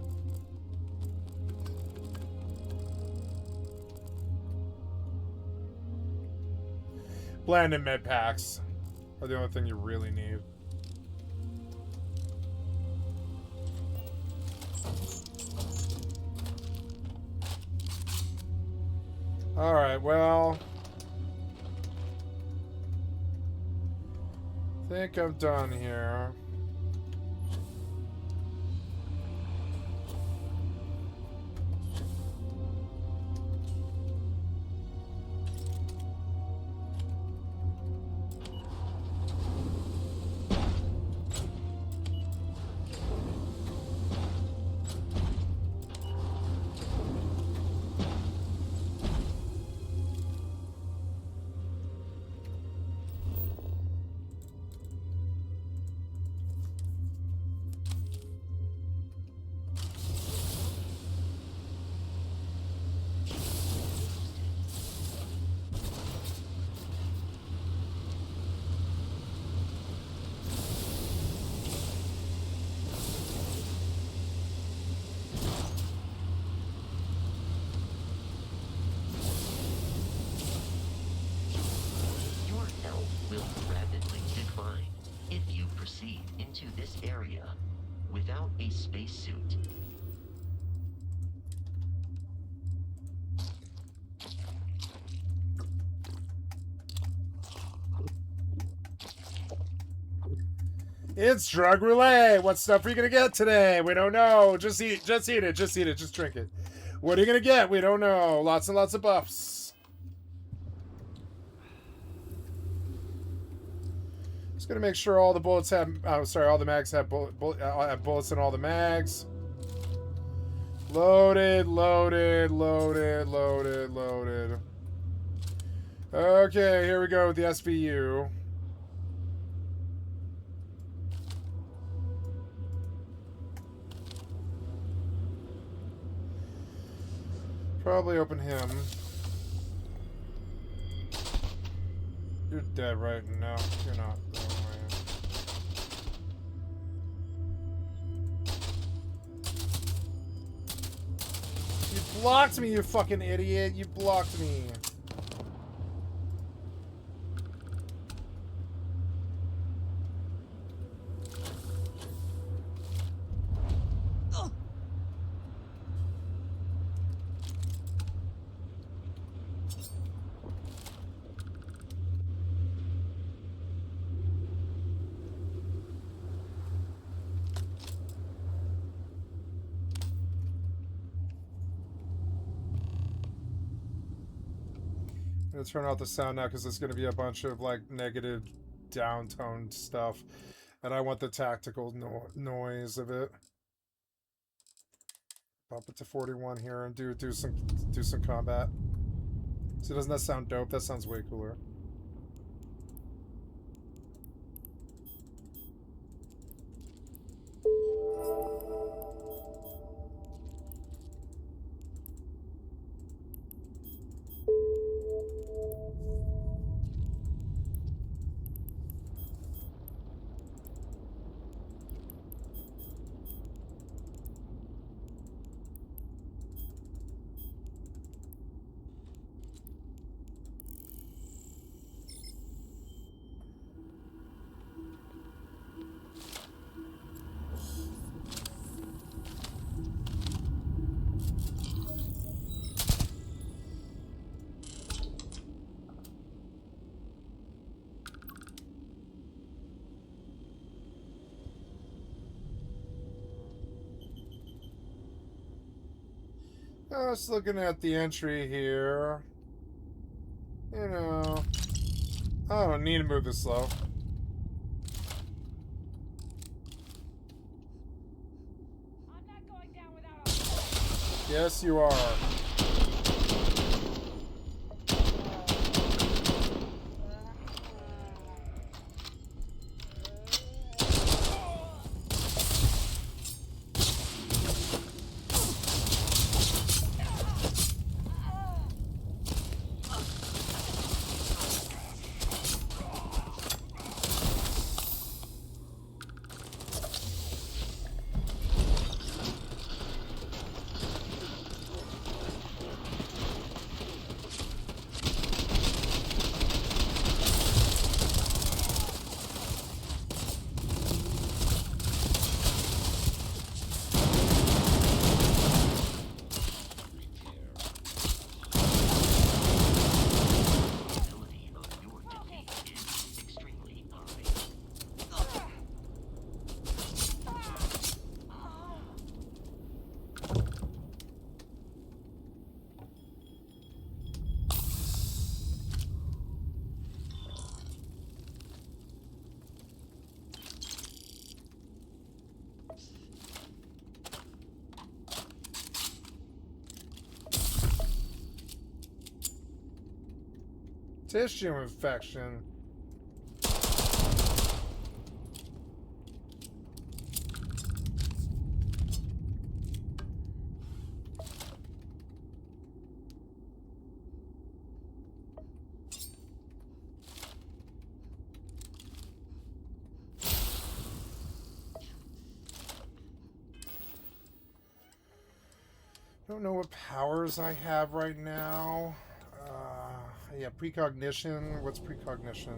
Blend and med packs are the only thing you really need. Alright, well, I think I'm done here.
without a spacesuit.
It's drug roulette. What stuff are you gonna get today? We don't know. Just eat it. Just eat it. Just drink it. What are you gonna get? We don't know. Lots and lots of buffs. Just gonna make sure all the bullets have. Oh, sorry, all the mags have bullets in all the mags. Loaded. Okay, here we go with the SVU. Probably open him. You're dead, right? No, you're not. No way. You blocked me, you fucking idiot. You blocked me. I'm gonna turn off the sound now because there's gonna be a bunch of like negative downtoned stuff, and I want the tactical noise of it. Bump it to 41 here and do some combat. So doesn't that sound dope? That sounds way cooler. Just looking at the entry here. You know, I don't need to move this slow.
I'm not going down without a...
Yes, you are. Tissue infection. Don't know what powers I have right now. Yeah, precognition. What's precognition?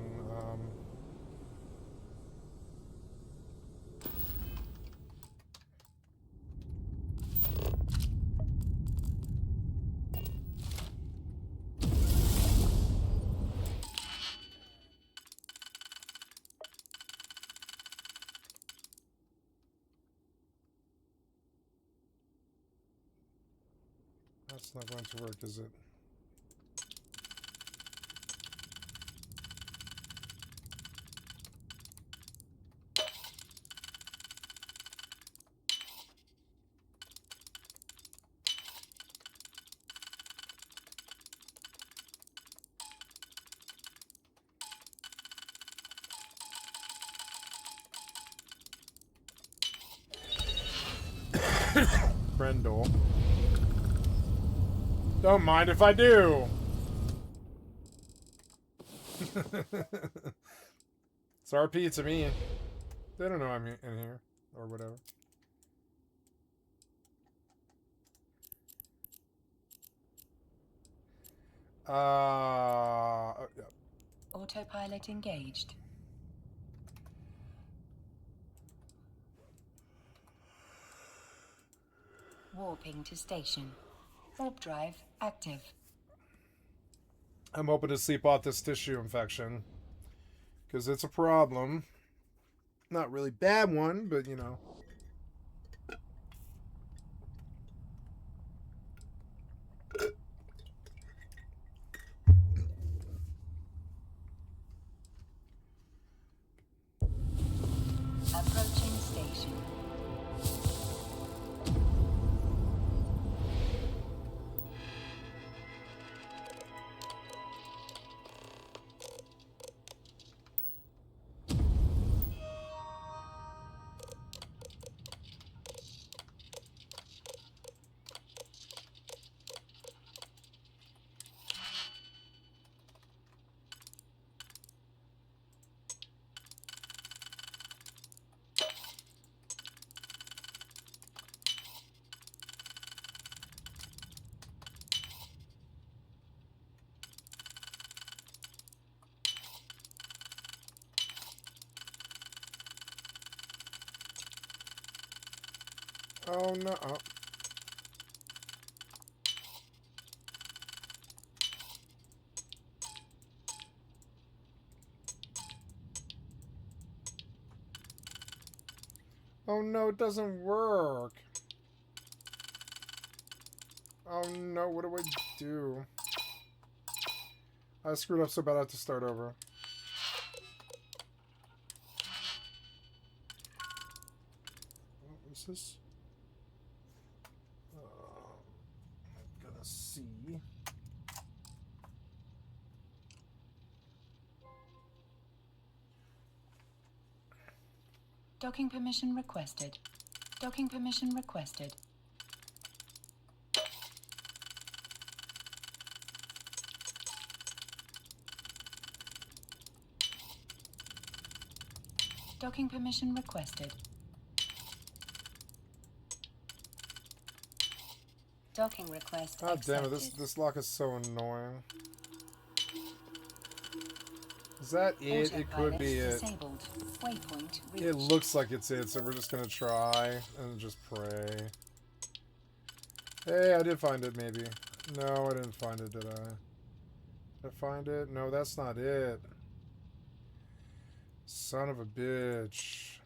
That's not going to work, is it? Brendel. Don't mind if I do. It's RP to me. They don't know I'm in here or whatever. Yeah.
Autopilot engaged. Warping to station. Warp drive active.
I'm hoping to sleep off this tissue infection. Because it's a problem. Not really bad one, but you know.
Approaching station.
Oh no. Oh. Oh no, it doesn't work. Oh no, what do I do? I screwed up so bad I have to start over. What is this? I'm gonna see.
Docking permission requested. Docking permission requested. Docking permission requested. Docking request
God damn it,
accepted.
this lock is so annoying. Is that it? It could be it.
Disabled. Waypoint reached.
It looks like it's it, so we're just gonna try and just pray. Hey, I did find it, maybe. No, I didn't find it, did I? Did I find it? No, that's not it. Son of a bitch.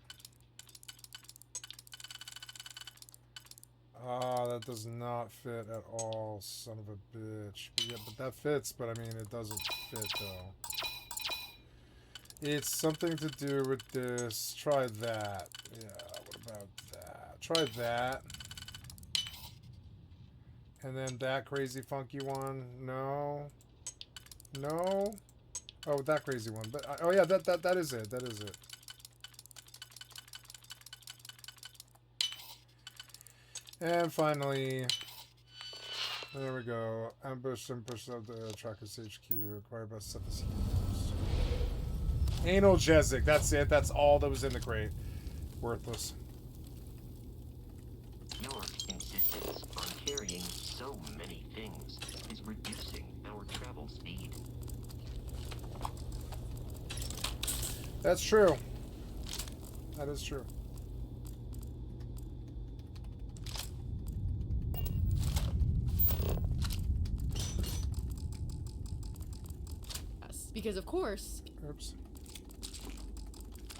Ah, that does not fit at all, son of a bitch. But yeah, but that fits, but I mean, it doesn't fit, though. It's something to do with this. Try that. Yeah, what about that? Try that. And then that crazy funky one. No. No. Oh, that crazy one. But oh yeah, that is it. That is it. And finally, there we go. Ambush and push up the Tracker's HQ acquired by Cephas. Analgesic. That's it. That's all that was in the crate. Worthless.
Your insistence on carrying so many things is reducing our travel speed.
That's true. That is true.
Because of course,
Oops.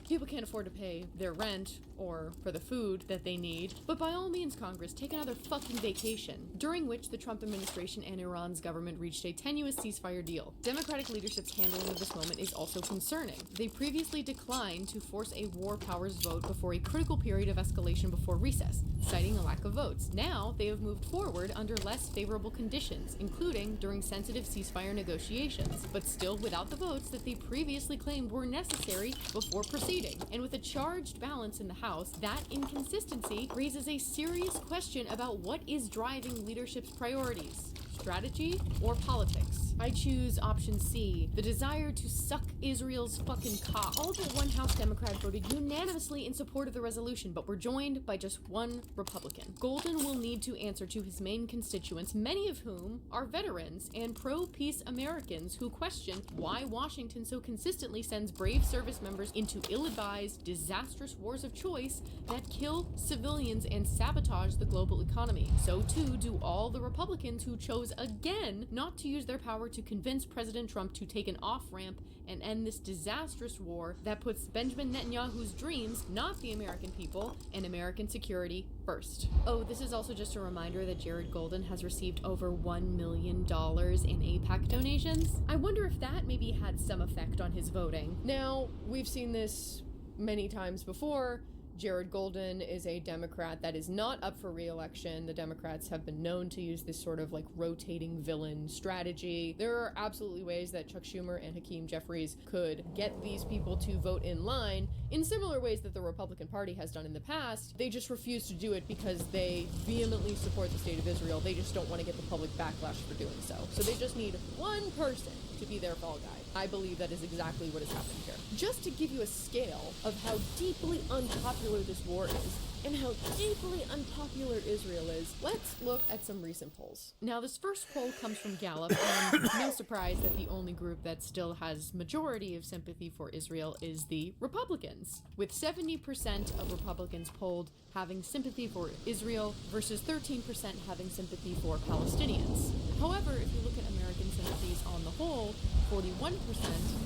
people can't afford to pay their rent or for the food that they need. But by all means, Congress, take another fucking vacation, during which the Trump administration and Iran's government reached a tenuous ceasefire deal. Democratic leadership's handling of this moment is also concerning. They previously declined to force a war powers vote before a critical period of escalation before recess, citing a lack of votes. Now, they have moved forward under less favorable conditions, including during sensitive ceasefire negotiations, but still without the votes that they previously claimed were necessary before proceeding. And with a charged balance in the House, that inconsistency raises a serious question about what is driving leadership's priorities: strategy or politics? I choose option C, the desire to suck Israel's fucking cock. All but one House Democrat voted unanimously in support of the resolution, but were joined by just one Republican. Golden will need to answer to his main constituents, many of whom are veterans and pro-peace Americans who question why Washington so consistently sends brave service members into ill-advised, disastrous wars of choice that kill civilians and sabotage the global economy. So too do all the Republicans who chose again not to use their power to convince President Trump to take an off-ramp and end this disastrous war that puts Benjamin Netanyahu's dreams, not the American people, and American security first. Oh, this is also just a reminder that Jared Golden has received over $1 million in AIPAC donations. I wonder if that maybe had some effect on his voting. Now, we've seen this many times before. Jared Golden is a Democrat that is not up for re-election. The Democrats have been known to use this sort of like rotating villain strategy. There are absolutely ways that Chuck Schumer and Hakeem Jeffries could get these people to vote in line in similar ways that the Republican Party has done in the past. They just refuse to do it because they vehemently support the state of Israel. They just don't want to get the public backlash for doing so. So they just need one person to be their fall guy. I believe that is exactly what is happening here. Just to give you a scale of how deeply unpopular this war is, and how deeply unpopular Israel is, let's look at some recent polls. Now, this first poll comes from Gallup, and no surprise that the only group that still has majority of sympathy for Israel is the Republicans, with 70% of Republicans polled having sympathy for Israel versus 13% having sympathy for Palestinians. However, if you look at American sympathies on the whole, 41%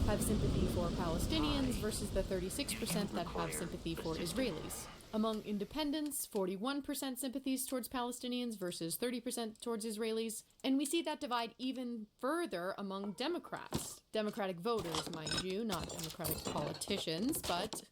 have sympathy for Palestinians versus the 36% that have sympathy for Israelis. Among independents, 41% sympathies towards Palestinians versus 30% towards Israelis. And we see that divide even further among Democrats. Democratic voters, mind you, not Democratic politicians, but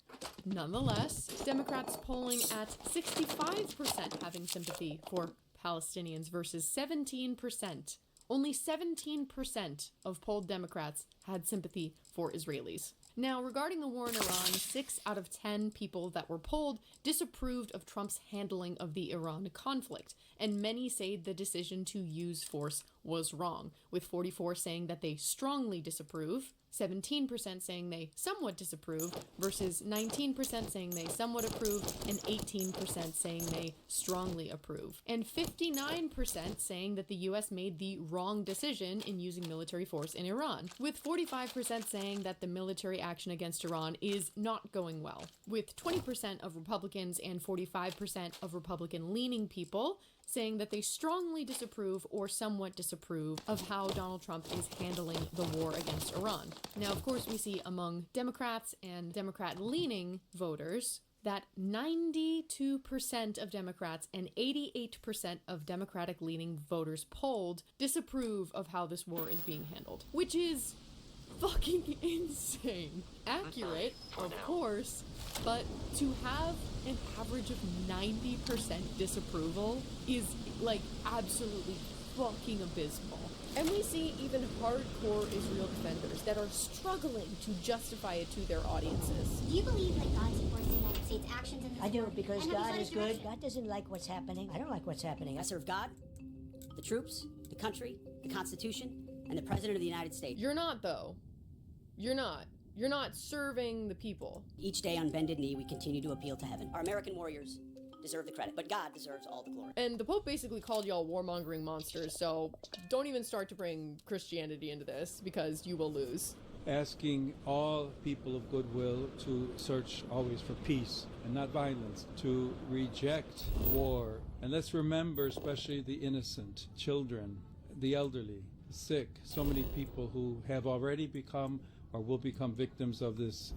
nonetheless, Democrats polling at 65% having sympathy for Palestinians versus 17%. Only 17% of polled Democrats had sympathy for Israelis. Now, regarding the war in Iran, 6 out of 10 people that were polled disapproved of Trump's handling of the Iran conflict, and many say the decision to use force was wrong, with 44 saying that they strongly disapprove, 17% saying they somewhat disapprove, versus 19% saying they somewhat approve, and 18% saying they strongly approve, and 59% saying that the US made the wrong decision in using military force in Iran, with 45% saying that the military action against Iran is not going well, with 20% of Republicans and 45% of Republican-leaning people saying that they strongly disapprove or somewhat disapprove of how Donald Trump is handling the war against Iran. Now, of course, we see among Democrats and Democrat-leaning voters that 92% of Democrats and 88% of Democratic-leaning voters polled disapprove of how this war is being handled, which is fucking insane. Accurate, of course, but to have an average of 90% disapproval is, like, absolutely fucking abysmal. And we see even hardcore Israel defenders that are struggling to justify it to their audiences.
Do you believe that God supports the United States actions in this
I do,
war?
because
And have
God
you
is
started
good.
your
God doesn't like what's happening. I don't like what's happening.
I serve God, the troops, the country, the Constitution, and the President of the United States.
You're not, though. You're not. You're not serving the people.
Each day on bended knee, we continue to appeal to heaven. Our American warriors deserve the credit, but God deserves all the glory.
And the Pope basically called y'all warmongering monsters, so don't even start to bring Christianity into this, because you will lose.
Asking all people of goodwill to search always for peace and not violence, to reject war. And let's remember especially the innocent, children, the elderly, the sick, so many people who have already become or will become victims of this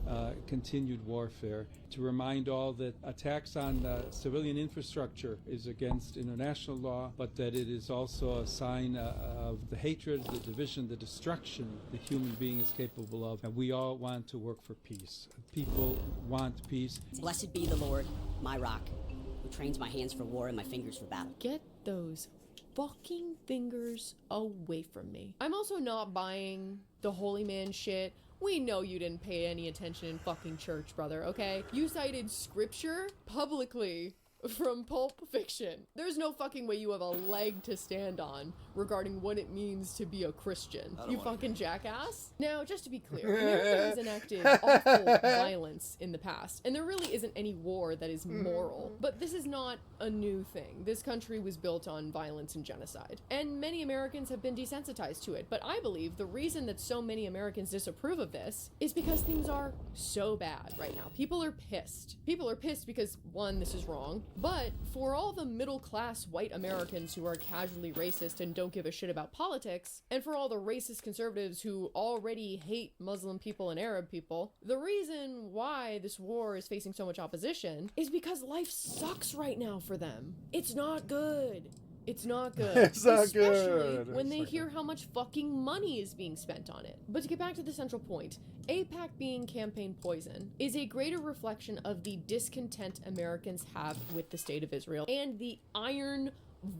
continued warfare. To remind all that attacks on civilian infrastructure is against international law, but that it is also a sign of the hatred, the division, the destruction the human being is capable of. And we all want to work for peace. People want peace.
Blessed be the Lord, my rock, who trains my hands for war and my fingers for battle.
Get those fucking fingers away from me. I'm also not buying the holy man shit. We know you didn't pay any attention in fucking church, brother, okay? You cited scripture publicly from Pulp Fiction. There's no fucking way you have a leg to stand on regarding what it means to be a Christian. You fucking jackass. Now, just to be clear, America has enacted awful violence in the past, and there really isn't any war that is moral. But this is not a new thing. This country was built on violence and genocide, and many Americans have been desensitized to it. But I believe the reason that so many Americans disapprove of this is because things are so bad right now. People are pissed. People are pissed because, one, this is wrong, but for all the middle-class white Americans who are casually racist and don't give a shit about politics, and for all the racist conservatives who already hate Muslim people and Arab people, the reason why this war is facing so much opposition is because life sucks right now for them. It's not good. It's not good.
It's not
Especially
good.
when they hear how much fucking money is being spent on it. But to get back to the central point, AIPAC being campaign poison is a greater reflection of the discontent Americans have with the state of Israel and the iron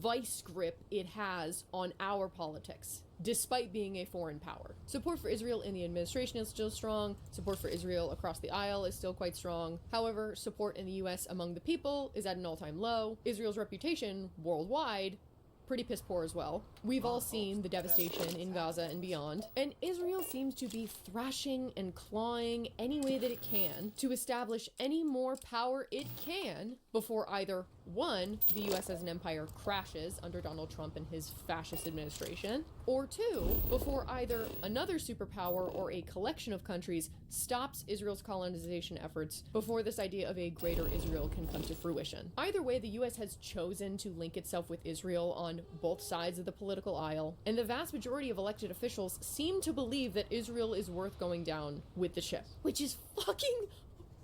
vice grip it has on our politics, despite being a foreign power. Support for Israel in the administration is still strong. Support for Israel across the aisle is still quite strong. However, support in the US among the people is at an all-time low. Israel's reputation worldwide, pretty piss poor as well. We've all seen the devastation in Gaza and beyond, and Israel seems to be thrashing and clawing any way that it can to establish any more power it can before either, one, the US as an empire crashes under Donald Trump and his fascist administration, or two, before either another superpower or a collection of countries stops Israel's colonization efforts before this idea of a greater Israel can come to fruition. Either way, the US has chosen to link itself with Israel on both sides of the political aisle, and the vast majority of elected officials seem to believe that Israel is worth going down with the ship, which is fucking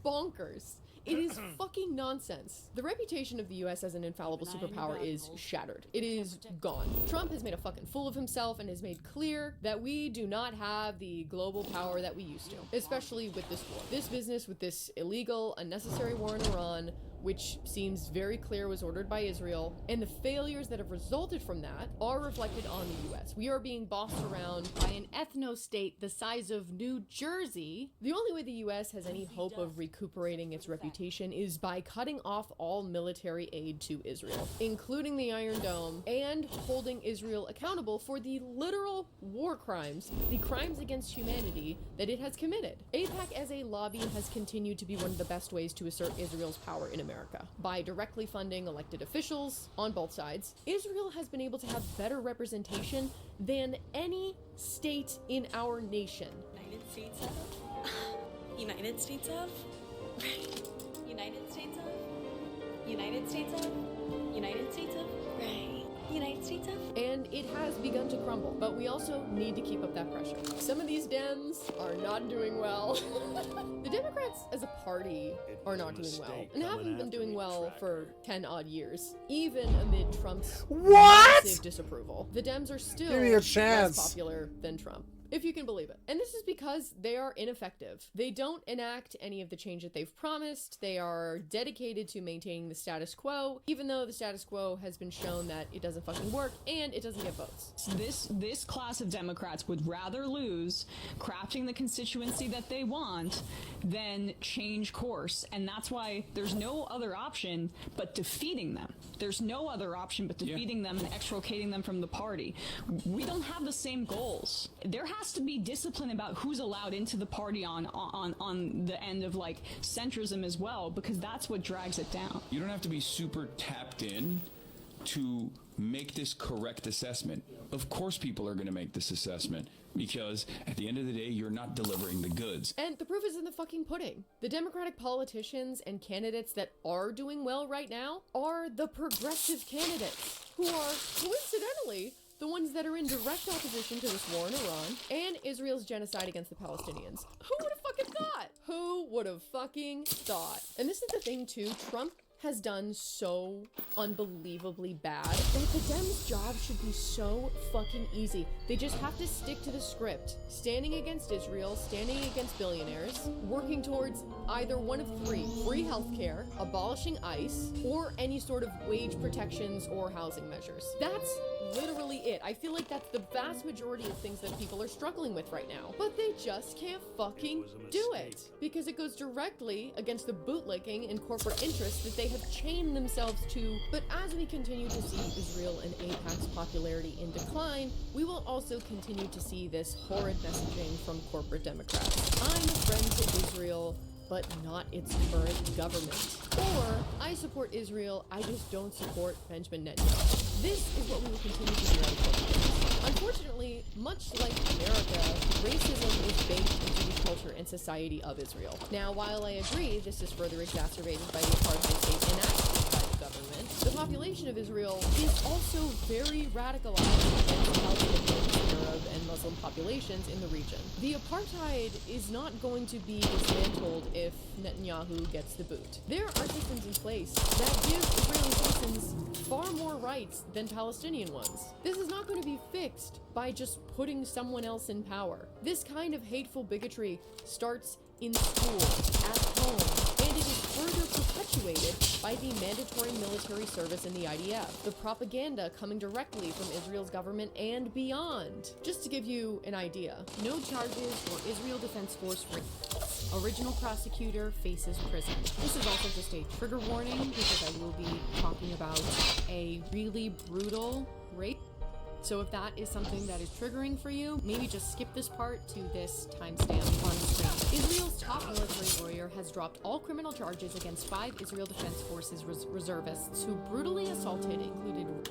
bonkers. It is fucking nonsense. The reputation of the US as an infallible superpower is shattered. It is gone. Trump has made a fucking fool of himself and has made clear that we do not have the global power that we used to, especially with this war. This business with this illegal, unnecessary war in Iran, which seems very clear was ordered by Israel, and the failures that have resulted from that are reflected on the US. We are being bossed around by an ethno-state the size of New Jersey. The only way the US has any hope of recuperating its reputation is by cutting off all military aid to Israel, including the Iron Dome, and holding Israel accountable for the literal war crimes, the crimes against humanity that it has committed. AIPAC as a lobby has continued to be one of the best ways to assert Israel's power in America. By directly funding elected officials on both sides, Israel has been able to have better representation than any state in our nation.
United States of? United States of? United States of? United States of? United States of? Right. United States of?
And it has begun to crumble, but we also need to keep up that pressure. Some of these Dems are not doing well. The Democrats as a party are not doing well, and haven't been doing well for 10 odd years, even amid Trump's massive disapproval. The Dems are still
Give me a chance.
less popular than Trump, if you can believe it. And this is because they are ineffective. They don't enact any of the change that they've promised. They are dedicated to maintaining the status quo, even though the status quo has been shown that it doesn't fucking work and it doesn't get votes.
This class of Democrats would rather lose crafting the constituency that they want than change course. And that's why there's no other option but defeating them. There's no other option but defeating them and extricating them from the party. We don't have the same goals. There has to be discipline about who's allowed into the party on the end of like centrism as well, because that's what drags it down.
You don't have to be super tapped in to make this correct assessment. Of course people are going to make this assessment, because at the end of the day, you're not delivering the goods.
And the proof is in the fucking pudding. The Democratic politicians and candidates that are doing well right now are the progressive candidates, who are coincidentally the ones that are in direct opposition to this war in Iran, and Israel's genocide against the Palestinians. Who would have fucking thought? Who would have fucking thought? And this is the thing too, Trump has done so unbelievably bad that the Dems' job should be so fucking easy. They just have to stick to the script. Standing against Israel, standing against billionaires, working towards either one of three: free healthcare, abolishing ICE, or any sort of wage protections or housing measures. That's literally it. I feel like that's the vast majority of things that people are struggling with right now. But they just can't fucking do it because it goes directly against the bootlicking and corporate interests that they have chained themselves to. But as we continue to see Israel and AIPAC's popularity in decline, we will also continue to see this horrid messaging from corporate Democrats. I'm a friend to Israel, but not its current government. Or, I support Israel, I just don't support Benjamin Netanyahu. This is what we will continue to hear out of corporate. Unfortunately, much like America, racism is baked into the culture and society of Israel. Now, while I agree this is further exacerbated by the apartheid state enacted by the government, the population of Israel is also very radicalized against Palestinian, Arab, and Muslim populations in the region. The apartheid is not going to be dismantled if Netanyahu gets the boot. There are systems in place that give Israeli citizens far more rights than Palestinian ones. This is not going to be fixed by just putting someone else in power. This kind of hateful bigotry starts in school, at home, and it is further perpetuated by the mandatory military service in the IDF, the propaganda coming directly from Israel's government and beyond. Just to give you an idea, no charges for Israel Defense Force rape. Original prosecutor faces prison. This is also just a trigger warning because I will be talking about a really brutal rape. So if that is something that is triggering for you, maybe just skip this part to this timestamp on screen. Israel's top military lawyer has dropped all criminal charges against 5 Israel Defense Forces reservists who brutally assaulted, included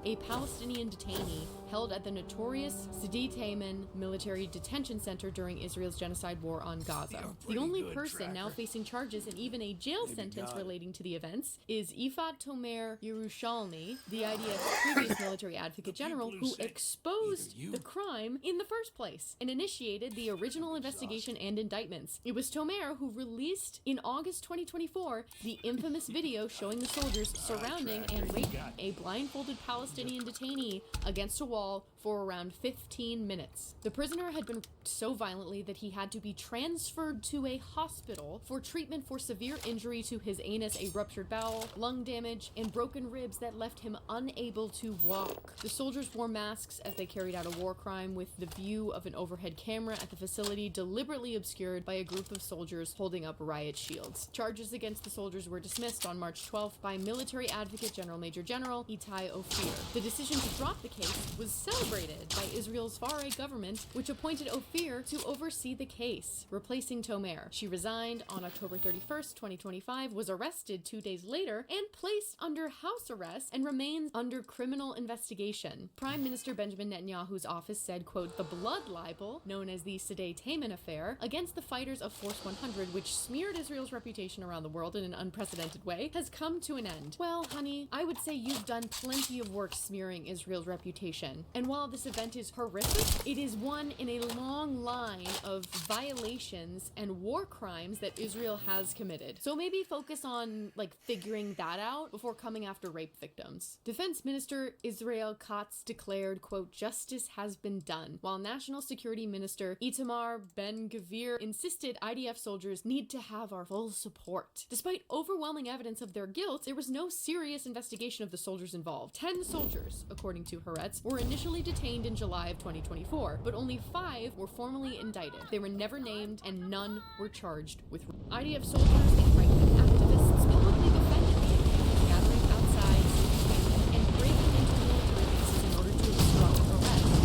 a Palestinian detainee held at the notorious Sidi Tayman military detention center during Israel's genocide war on Gaza. The only person now facing charges and even a jail sentence relating to the events is Ifat Tomer Yerushalmi, the IDF's previous military advocate general who exposed the crime in the first place and initiated the original investigation and indictments. It was Tomer who released in August 2024 the infamous video showing the soldiers surrounding and raping a blindfolded Palestinian detainee against a wall for around 15 minutes. The prisoner had been raped so violently that he had to be transferred to a hospital for treatment for severe injury to his anus, a ruptured bowel, lung damage, and broken ribs that left him unable to walk. The soldiers wore masks as they carried out a war crime, with the view of an overhead camera at the facility deliberately obscured by a group of soldiers holding up riot shields. Charges against the soldiers were dismissed on March 12th by Military Advocate General Major General Itai Ophir. The decision to drop the case was celebrated by Israel's far-right government, which appointed Ophir to oversee the case, replacing Tomer. She resigned on October 31st, 2025, was arrested 2 days later, and placed under house arrest and remains under criminal investigation. Prime Minister Benjamin Netanyahu's office said, quote, "The blood libel, known as the Sidi Tayman affair, against the fighters of Force 100, which smeared Israel's reputation around the world in an unprecedented way, has come to an end." Well, honey, I would say you've done plenty of work smearing Israel's reputation. And while this event is horrific, it is one in a long line of violations and war crimes that Israel has committed. So maybe focus on, figuring that out before coming after rape victims. Defense Minister Israel Katz declared, quote, "Justice has been done," while National Security Minister Itamar Ben-Gvir insisted IDF soldiers need to have our full support. Despite overwhelming evidence of their guilt, there was no serious investigation of the soldiers involved. 10 soldiers, according to Haaretz, were initially detained in July of 2024, but only 5 were formally indicted. They were never named, and none were charged with rape. IDF soldiers and right-wing activists publicly defended the accused gathering outside and breaking into military bases in order to obstruct arrests.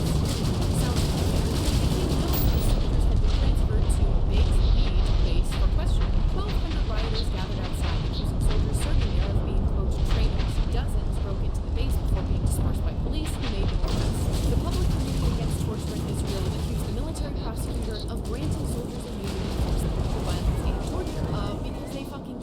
Sounds familiar? It became known that the soldiers had been transferred to Big Lead base for questioning. 1,200 rioters gathered outside, accusing soldiers serving there of being, quote, traitors. Dozens broke into the base before being dispersed by police, who made no arrests. The public community against torturing Israel accused the military prosecutor of granting soldiers immunity from violence and torture because they fucking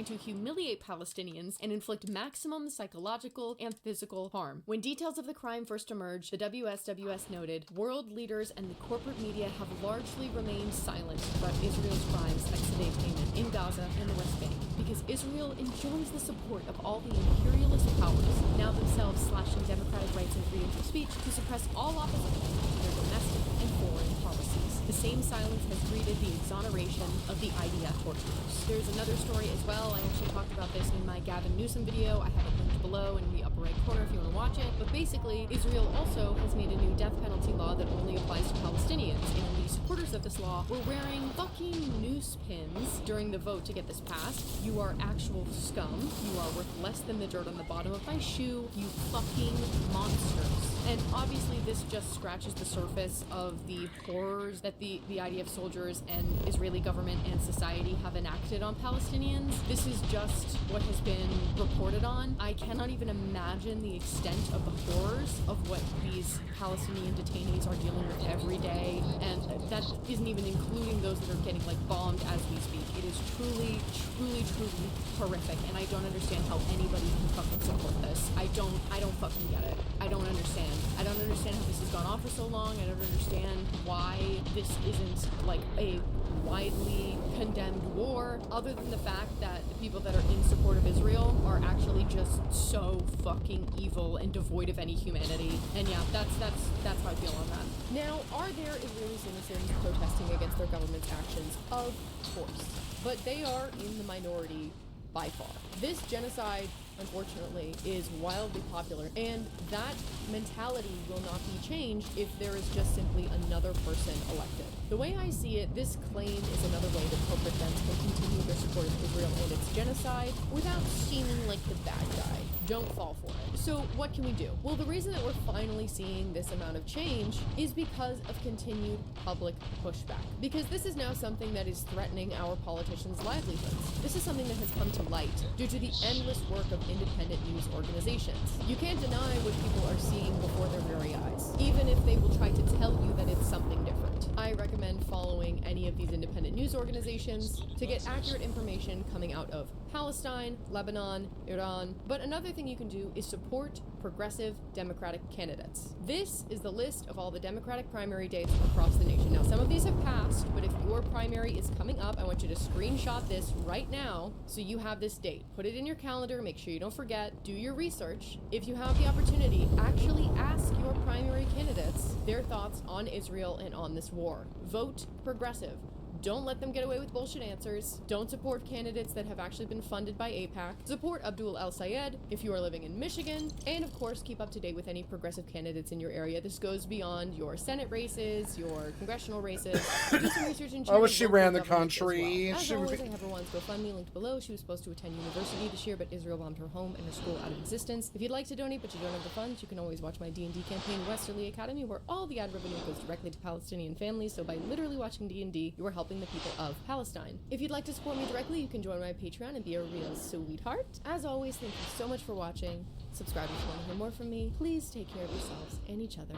to humiliate Palestinians and inflict maximum psychological and physical harm. When details of the crime first emerged, the WSWS noted, world leaders and the corporate media have largely remained silent about Israel's crimes at today payment in Gaza and the West Bank, because Israel enjoys the support of all the imperialist powers, now themselves slashing democratic rights and freedom of speech to suppress all opposition to their domestic and foreign policies. The same silence has greeted the exoneration of the IDF torturers. There's another story as well. I actually talked about this in my Gavin Newsom video. I have it linked below in the upper right corner if you want to watch it. But basically, Israel also has made a new death penalty law that only applies to Palestinians. And the supporters of this law were wearing fucking noose pins during the vote to get this passed. You are actual scum. You are worth less than the dirt on the bottom of my shoe. You fucking monsters. And obviously this just scratches the surface of the horrors that the IDF soldiers and Israeli government and society have enacted on Palestinians. This is just what has been reported on. I cannot even imagine the extent of the horrors of what these Palestinian detainees are dealing with every day. And that isn't even including those that are getting like bombed as we speak. It is truly, truly, truly horrific. And I don't understand how anybody can fucking support this. I don't fucking get it. I don't understand. I don't understand how this has gone on for so long. I don't understand why this isn't like a widely condemned war, other than the fact that the people that are in support of Israel are actually just so fucking evil and devoid of any humanity. And yeah, that's how I feel on that. Now, are there Israeli citizens protesting against their government's actions? Of course. But they are in the minority by far. This genocide, unfortunately, is wildly popular, and that mentality will not be changed if there is just simply another person elected. The way I see it, this claim is another way that corporate vents can continue their support of Israel and its genocide without seeming like the bad guy. Don't fall for it. So what can we do? Well, the reason that we're finally seeing this amount of change is because of continued public pushback. Because this is now something that is threatening our politicians' livelihoods. This is something that has come to light due to the endless work of independent news organizations. You can't deny what people are seeing before their very eyes, even if they will try to tell you that it's something different. I recommend following any of these independent news organizations to get accurate information coming out of Palestine, Lebanon, Iran. But another thing you can do is support progressive Democratic candidates. This is the list of all the Democratic primary dates across the nation. Now, some of these have passed, but if your primary is coming up, I want you to screenshot this right now so you have this date. Put it in your calendar, make sure you don't forget, do your research. If you have the opportunity, actually ask your primary candidates their thoughts on Israel and on this war. Vote progressive. Don't let them get away with bullshit answers. Don't support candidates that have actually been funded by AIPAC. Support Abdul El-Sayed if you are living in Michigan. And of course, keep up to date with any progressive candidates in your area. This goes beyond your Senate races, your congressional races. Do some research into
oh, she ran the country.
As always, I have her one's GoFundMe linked below. She was supposed to attend university this year, but Israel bombed her home and her school out of existence. If you'd like to donate, but you don't have the funds, you can always watch my D&D campaign, Westerly Academy, where all the ad revenue goes directly to Palestinian families. So by literally watching D&D, you are helping the people of Palestine. If you'd like to support me directly, you can join my Patreon and be a real sweetheart. As always, thank you so much for watching. Subscribe if you want to hear more from me. Please take care of yourselves and each other.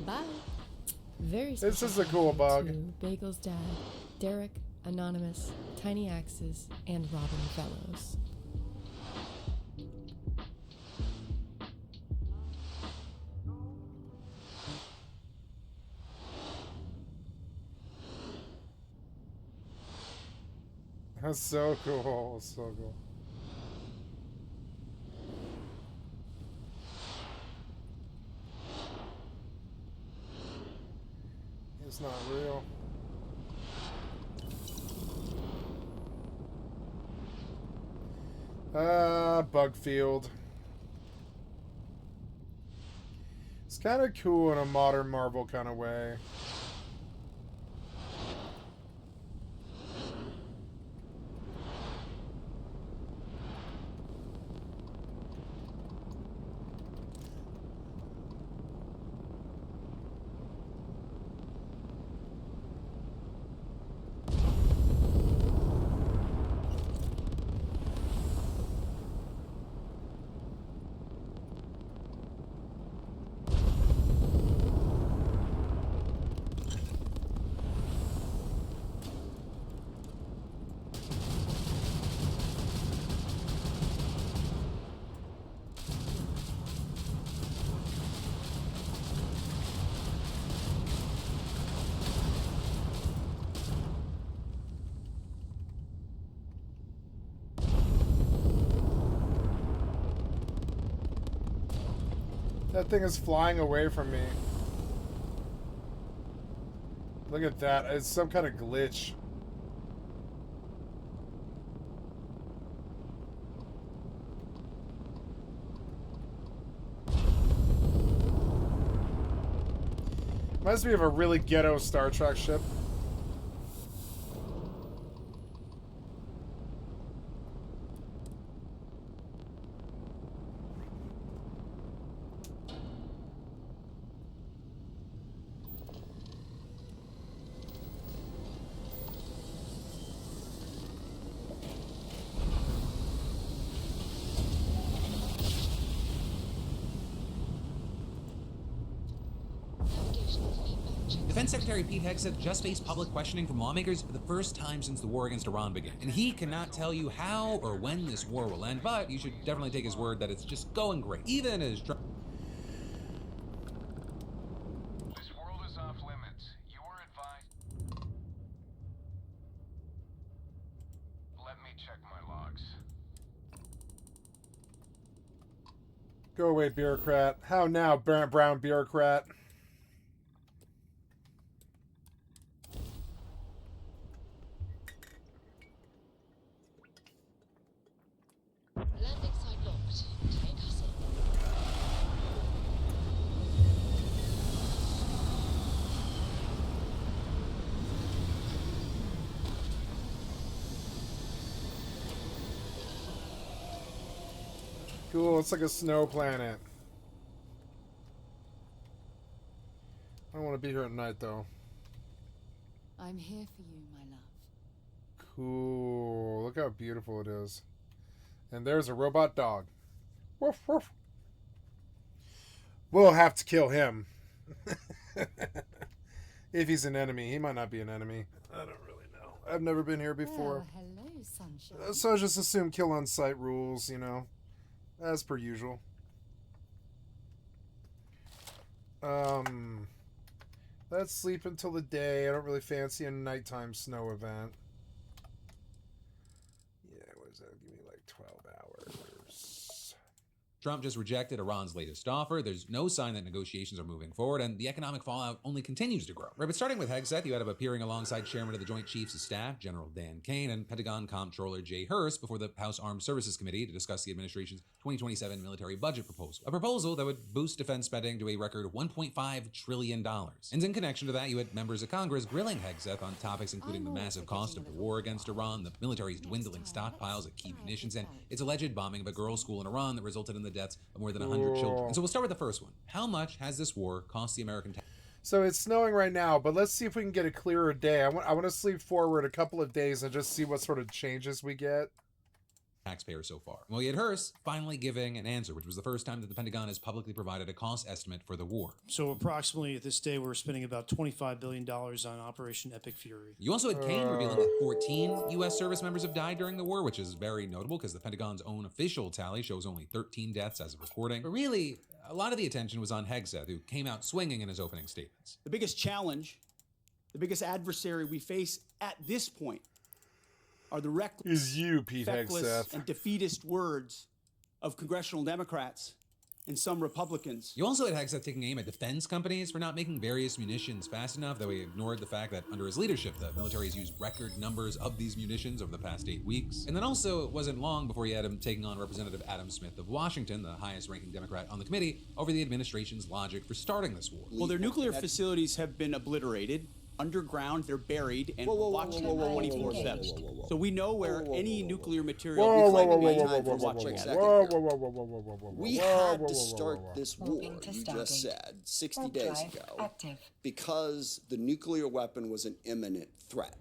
Bye. Very special.
This is a cool bug.
To Bagel's dad, Derek, Anonymous, Tiny Axes, and Robin Fellows.
That's so cool. So cool. It's not real. Bug field. It's kind of cool in a modern Marvel kind of way. That thing is flying away from me. Look at that. It's some kind of glitch. Reminds me of a really ghetto Star Trek ship.
Defense Secretary Pete Hegseth just faced public questioning from lawmakers for the first time since the war against Iran began. And he cannot tell you how or when this war will end, but you should definitely take his word that it's just going great. Even as Trump...
This world is off limits. You were advised... Let me check my logs.
Go away, bureaucrat. How now, brown bureaucrat?
Landing site locked. Take us in.
Cool, it's like a snow planet. I don't want to be here at night, though.
I'm here for you, my love.
Cool. Look how beautiful it is. And there's a robot dog. Woof, woof. We'll have to kill him. If he's an enemy. He might not be an enemy. I don't really know. I've never been here before.
Well, hello, sunshine.
So I just assume kill on sight rules, you know. As per usual. Let's sleep until the day. I don't really fancy a nighttime snow event. Yeah, what does that give me, like 12 hours?
Trump just rejected Iran's latest offer. There's no sign that negotiations are moving forward, and the economic fallout only continues to grow. Right, but starting with Hegseth, you had him appearing alongside Chairman of the Joint Chiefs of Staff, General Dan Kane, and Pentagon Comptroller Jay Hurst before the House Armed Services Committee to discuss the administration's 2027 military budget proposal. A proposal that would boost defense spending to a record $1.5 trillion. And in connection to that, you had members of Congress grilling Hegseth on topics including the massive cost of the war against Iran, the military's dwindling stockpiles of key munitions, and its alleged bombing of a girls' school in Iran that resulted in the deaths of more than 100 children. And so we'll start with the first one. How much has this war cost the American
So it's snowing right now, but let's see if we can get a clearer day. I want to sleep forward a couple of days and just see what sort of changes we get.
Taxpayer so far? Well, you had Hearst finally giving an answer, which was the first time that the Pentagon has publicly provided a cost estimate for the war.
So approximately at this day, we're spending about $25 billion on Operation Epic Fury.
You also had Kane revealing that 14 U.S. service members have died during the war, which is very notable because the Pentagon's own official tally shows only 13 deaths as of recording. But really, a lot of the attention was on Hegseth, who came out swinging in his opening statements.
The biggest challenge, the biggest adversary we face at this point are the reckless,
is you, Pete
feckless,
Hegseth,
and defeatist words of congressional Democrats and some Republicans.
You also had Hegseth taking aim at defense companies for not making various munitions fast enough, though he ignored the fact that under his leadership, the military has used record numbers of these munitions over the past 8 weeks. And then also, it wasn't long before you had him taking on Representative Adam Smith of Washington, the highest-ranking Democrat on the committee, over the administration's logic for starting this war.
Well, their nuclear facilities have been obliterated. Underground, they're buried and watched 24/7. So we know where any nuclear material.
We had to start this war, you just said, 60 days ago, because the nuclear weapon was an imminent threat.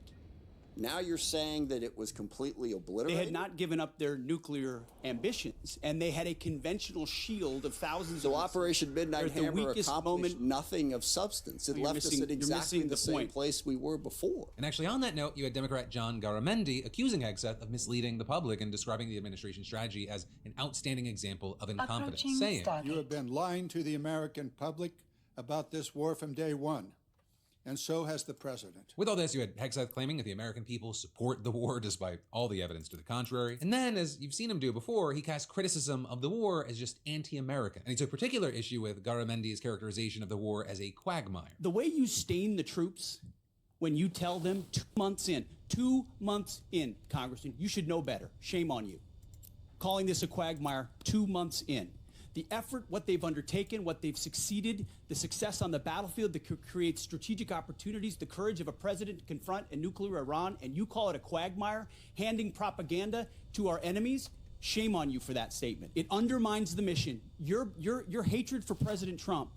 Now you're saying that it was completely obliterated?
They had not given up their nuclear ambitions, and they had a conventional shield of thousands of...
So Operation Midnight Hammer accomplished nothing of substance. It left us at exactly the same place we were before.
And actually, on that note, you had Democrat John Garamendi accusing Hegseth of misleading the public and describing the administration's strategy as an outstanding example of incompetence, saying,
"You have been lying to the American public about this war from day one. and so has the president.
With all this, you had Hegseth claiming that the American people support the war despite all the evidence to the contrary. And then, as you've seen him do before, he cast criticism of the war as just anti-American. And he took particular issue with Garamendi's characterization of the war as a quagmire.
The way you stain the troops when you tell them 2 months in, Congressman, you should know better. Shame on you. Calling this a quagmire 2 months in. The effort, what they've undertaken, what they've succeeded, the success on the battlefield that could create strategic opportunities, the courage of a president to confront a nuclear Iran, and you call it a quagmire, handing propaganda to our enemies? Shame on you for that statement. It undermines the mission. Your hatred for President Trump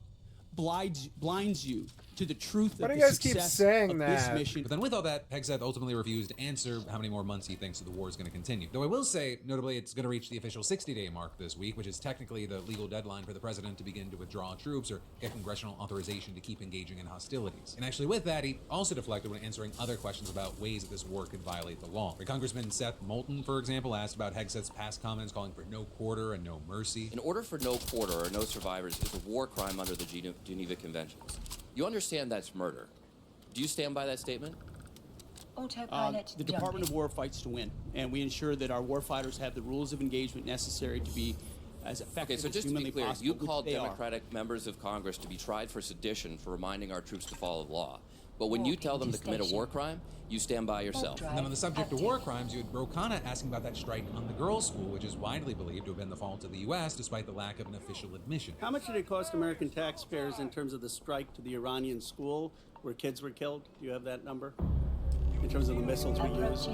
blinds you to the truth
Why
of
do
the
you guys keep
success
saying
of
that?
this mission.
But then with all that, Hegseth ultimately refused to answer how many more months he thinks that the war is going to continue. Though I will say, notably, it's going to reach the official 60-day mark this week, which is technically the legal deadline for the president to begin to withdraw troops or get congressional authorization to keep engaging in hostilities. And actually with that, he also deflected when answering other questions about ways that this war could violate the law. Congressman Seth Moulton, for example, asked about Hegseth's past comments calling for no quarter and no mercy.
An order for no quarter or no survivors is a war crime under the Geneva Conventions. You understand that's murder. Do you stand by that statement?
Autopilot.
The Department of War fights to win, and we ensure that our warfighters have the rules of engagement necessary to be as effective
Okay, so
as
just to
humanly
be clear,
possible.
you
which
called
they are.
Democratic members of Congress to be tried for sedition for reminding our troops to follow the law. But when you tell them to commit a war crime, you stand by yourself.
And then on the subject of war crimes, you had Ro Khanna asking about that strike on the girls' school, which is widely believed to have been the fault of the U.S., despite the lack of an official admission.
How much did it cost American taxpayers in terms of the strike to the Iranian school where kids were killed? Do you have that number? In terms of the missiles we used?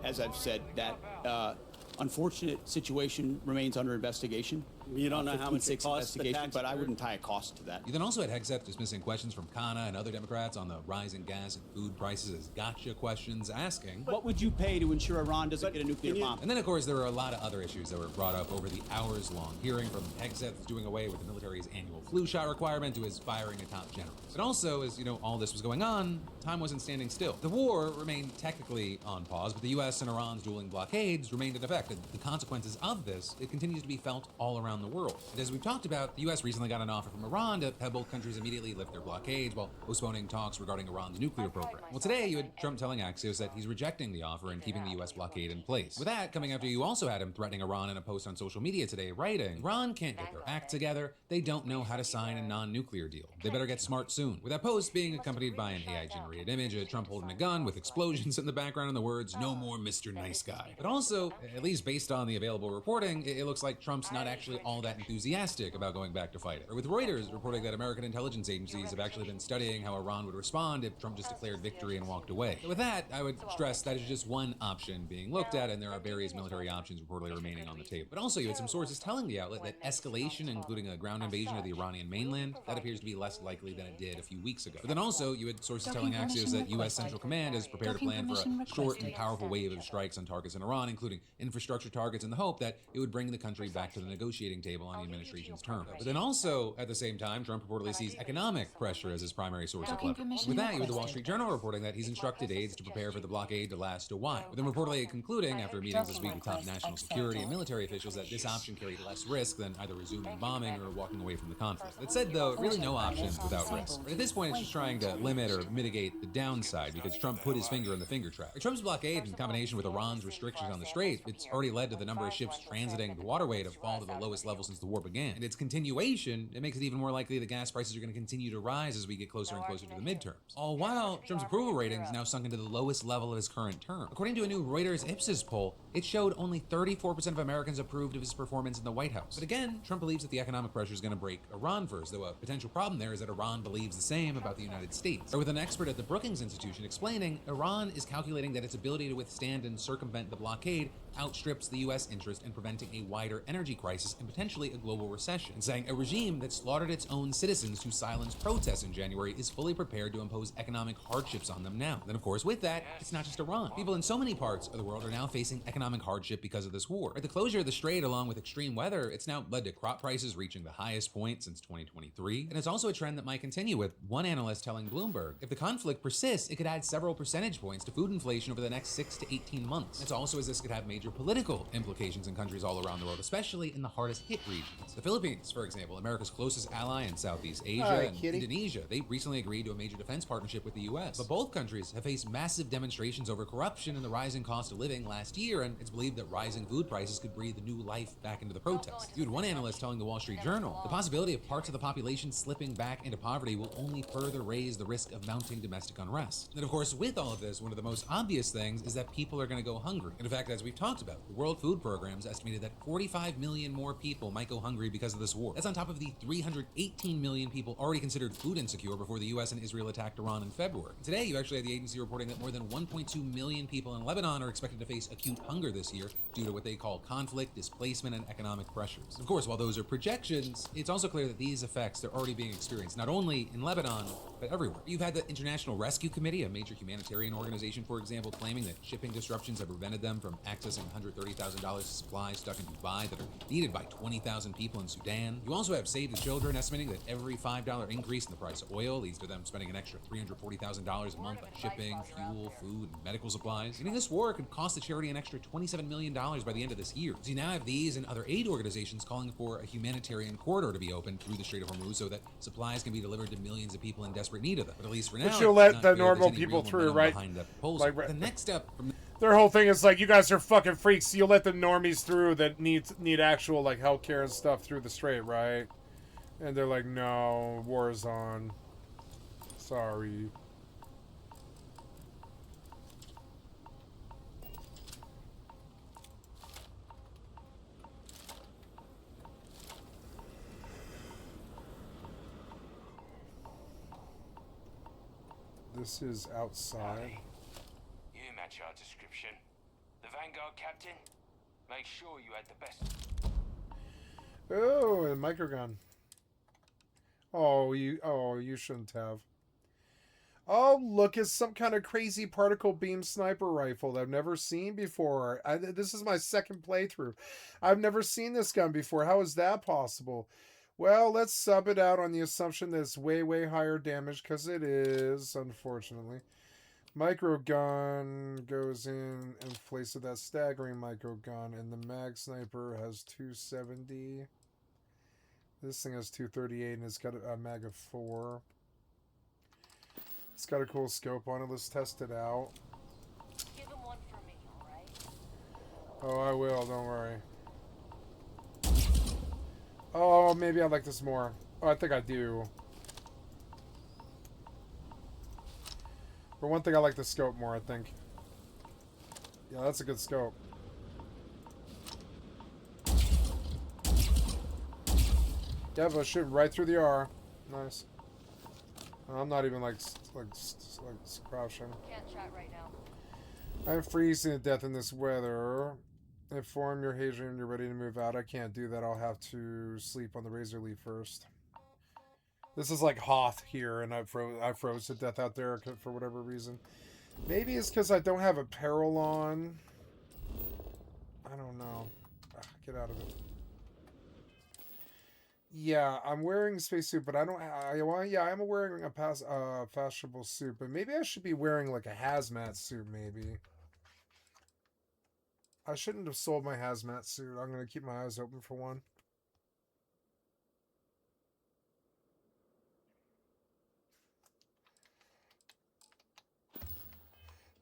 As I've said, that unfortunate situation remains under investigation.
You don't know how much it costs the
investigation, but I
taxpayer?
wouldn't tie a cost to that.
You then also had Hegseth dismissing questions from Khanna and other Democrats on the rising gas and food prices as gotcha questions, asking,
What would you pay to ensure Iran doesn't get a nuclear bomb?
And then, of course, there were a lot of other issues that were brought up over the hours-long hearing, from Hegseth doing away with the military's annual flu shot requirement to his firing a top general. And also, as all this was going on, time wasn't standing still. The war remained technically on pause, but the U.S. and Iran's dueling blockades remained in effect. And the consequences of this, it continues to be felt all around the world. And as we've talked about, the U.S. recently got an offer from Iran to have both countries immediately lift their blockades while postponing talks regarding Iran's nuclear program. Well, today you had Trump telling Axios that he's rejecting the offer and keeping the U.S. blockade in place. With that coming after you also had him threatening Iran in a post on social media today, writing, Iran can't get their act together. They don't know how to sign a non-nuclear deal. They better get smart soon. With that post being accompanied by an AI-generated image of Trump holding a gun with explosions in the background and the words, "No more Mr. Nice Guy." But also, at least based on the available reporting, it looks like Trump's not actually all that enthusiastic about going back to fight it. Or with Reuters reporting that American intelligence agencies have actually been studying how Iran would respond if Trump just declared victory and walked away. With that, I would stress that is just one option being looked at, and there are various military options reportedly remaining on the table. But also, you had some sources telling the outlet that escalation, including a ground invasion of the Iranian mainland, that appears to be less likely than it did a few weeks ago. But then also, you had sources telling Axios that U.S. Central Command is prepared to plan for a short and powerful wave of strikes on targets in Iran, including infrastructure targets, in the hope that it would bring the country back to the negotiating table on the administration's terms. But then also, at the same time, Trump reportedly sees economic pressure as his primary source of leverage. With that, you had the Wall Street Journal reporting that he's instructed aides to prepare for the blockade to last a while. With them reportedly concluding, after meetings this week with top national security and military officials, that this option carried less risk than either resuming bombing or walking away from the conflict. That said, though, really no option without risk. At this point, it's just trying to limit or mitigate the downside, because Trump put his finger in the finger trap. Trump's blockade, in combination with Iran's restrictions on the Strait, it's already led to the number of ships transiting the waterway to fall to the lowest level since the war began. And its continuation, it makes it even more likely that gas prices are going to continue to rise as we get closer and closer to the midterms. All while Trump's approval ratings now sunk into the lowest level of his current term. According to a new Reuters Ipsos poll, it showed only 34% of Americans approved of his performance in the White House. But again, Trump believes that the economic pressure is going to break Iran first, though a potential problem there is that Iran believes the same about the United States. Or with an expert at the Brookings Institution explaining, Iran is calculating that its ability to withstand and circumvent the blockade outstrips the U.S. interest in preventing a wider energy crisis and potentially a global recession, and saying a regime that slaughtered its own citizens to silence protests in January is fully prepared to impose economic hardships on them now. Then, of course, with that, it's not just Iran. People in so many parts of the world are now facing economic economic hardship because of this war. The closure of the strait, along with extreme weather, it's now led to crop prices reaching the highest point since 2023. And it's also a trend that might continue, with one analyst telling Bloomberg, if the conflict persists, it could add several percentage points to food inflation over the next 6 to 18 months. It's also as this could have major political implications in countries all around the world, especially in the hardest hit regions. The Philippines, for example, America's closest ally in Southeast Asia, and Indonesia, they recently agreed to a major defense partnership with the US. But both countries have faced massive demonstrations over corruption and the rising cost of living last year, and it's believed that rising food prices could breathe new life back into the protests. You had one analyst telling the Wall Street Journal, the possibility of parts of the population slipping back into poverty will only further raise the risk of mounting domestic unrest. And of course, with all of this, one of the most obvious things is that people are going to go hungry. And in fact, as we've talked about, the World Food Program's estimated that 45 million more people might go hungry because of this war. That's on top of the 318 million people already considered food insecure before the US and Israel attacked Iran in February. Today, you actually had the agency reporting that more than 1.2 million people in Lebanon are expected to face acute hunger this year due to what they call conflict, displacement, and economic pressures. Of course, while those are projections, it's also clear that these effects are already being experienced, not only in Lebanon, but everywhere. You've had the International Rescue Committee, a major humanitarian organization, for example, claiming that shipping disruptions have prevented them from accessing $130,000 of supplies stuck in Dubai that are needed by 20,000 people in Sudan. You also have Save the Children estimating that every $5 increase in the price of oil leads to them spending an extra $340,000 a month on shipping, fuel, food, and medical supplies. And this war could cost the charity an extra $27 million by the end of this year. So you now have these and other aid organizations calling for a humanitarian corridor to be opened through the Strait of Hormuz so that supplies can be delivered to millions of people in desperate need of them. But at least for now,
but you'll let the normal people through, right?
Like, the next step from
their whole thing is like, you guys are fucking freaks. You'll let the normies through that need actual like healthcare and stuff through the strait, right? And they're like, no, war is on. Sorry. This is outside.
You match our description. The Vanguard captain? Make sure you had the best.
Oh, a microgun. Oh, you shouldn't have. Oh, look, it's some kind of crazy particle beam sniper rifle that I've never seen before. This is my second playthrough. I've never seen this gun before. How is that possible? Well, let's sub it out on the assumption that it's way, way higher damage, because it is, unfortunately. Microgun goes in place of that staggering microgun, and the mag sniper has 270. This thing has 238, and it's got a mag of 4. It's got a cool scope on it. Let's test it out.
Give him one for me, alright?
Oh, I will, don't worry. Oh, maybe I like this more. Oh, I think I do. For one thing, I like the scope more, I think. Yeah, that's a good scope. Yeah, but shooting right through the R. Nice. I'm not even like crouching.
Can't chat right now.
I'm freezing to death in this weather. Inform your Hadrian you're ready to move out. I can't do that. I'll have to sleep on the razor leaf first. This is like Hoth here, and I froze to death out there for whatever reason. Maybe it's because I don't have apparel on. I don't know. Get out of it. Yeah, I'm wearing a spacesuit, but I don't. Yeah, I'm wearing a fashionable suit, but maybe I should be wearing like a hazmat suit. Maybe I shouldn't have sold my hazmat suit. I'm gonna keep my eyes open for one.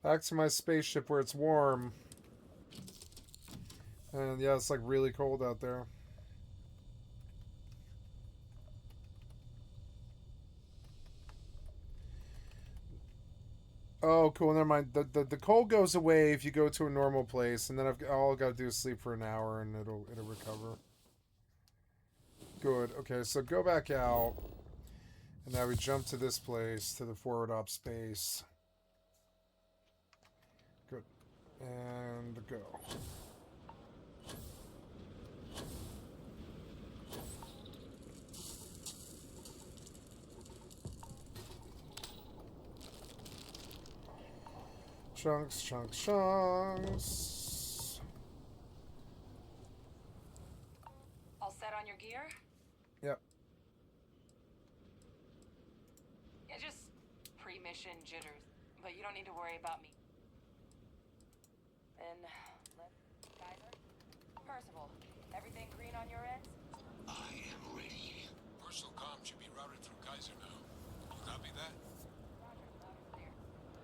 Back to my spaceship where it's warm. And yeah, it's like really cold out there. Oh, cool. Never mind. The cold goes away if you go to a normal place, and then all I've got to do is sleep for an hour, and it'll recover. Good. Okay, so go back out, and now we jump to this place, to the forward op space. Good. And go. Chunks, chunks, chunks.
on your gear?
Yep.
Yeah, just pre-mission jitters. But you don't need to worry about me. Then, Geyser? Percival, everything green on your end?
I am ready. Personal comm should be routed through Kaiser now. You copy that?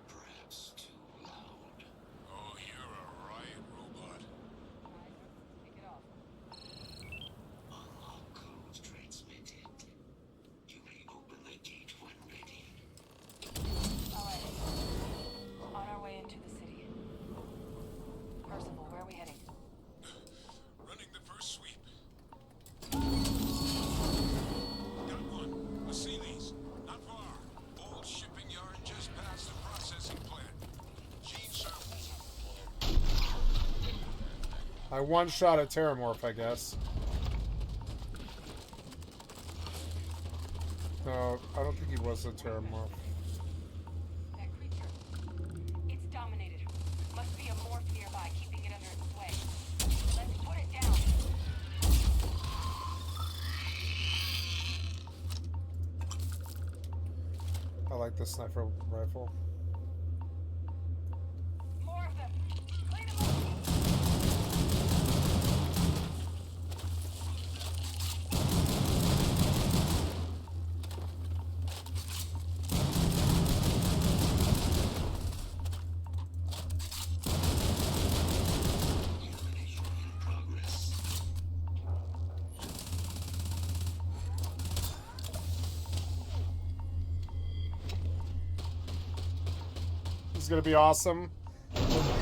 Perhaps too loud. Oh, you're a riot robot.
Kick it off.
Unlock code transmitted. You may open the gate when ready.
Alright. On our way into the city. Percival, where are we heading?
Running the first sweep. Got one. A Sealy's. Not far. Old shipping yard just past the processing plant. Gene samples.
I one-shot a Terramorph, I guess. No, I don't think he was a Terramorph.
That creature. It's dominated. Must be a morph nearby, keeping it under its sway. Let's put it down.
I like the sniper rifle.
More of them. Clean them up.
This is gonna be awesome.
No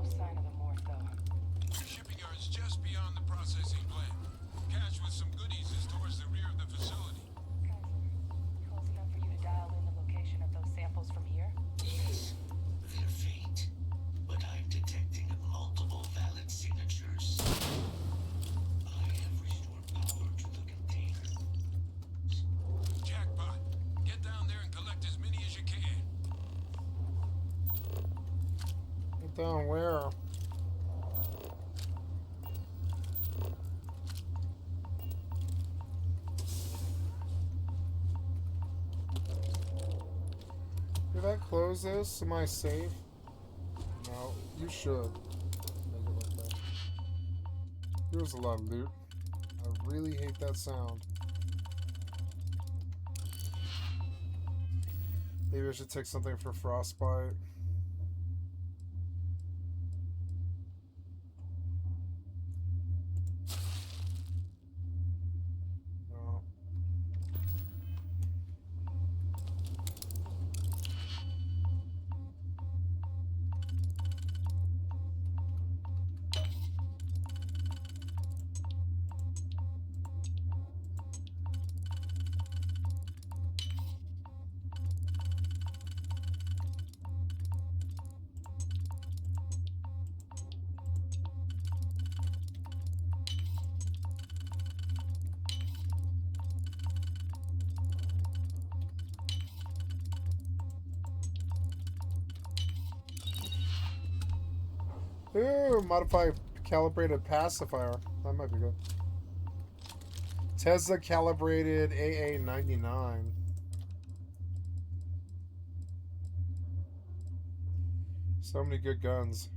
sign of the morph, though.
Shipping yard's just beyond the processing plant. Cache with some goodies is towards the rear of the facility.
Close enough for you to dial in the location of those samples from here?
Yes, they're faint, but I'm detecting multiple valid signatures. I have restored power to the container. Jackpot! Get down there and collect as many as you can.
Get down where? Did I close this? Am I safe? No, you should. Make it like that. There was a lot of loot. I really hate that sound. Maybe I should take something for frostbite. No. Ooh, modify calibrated pacifier. That might be good. Tesla calibrated AA99. So many good guns.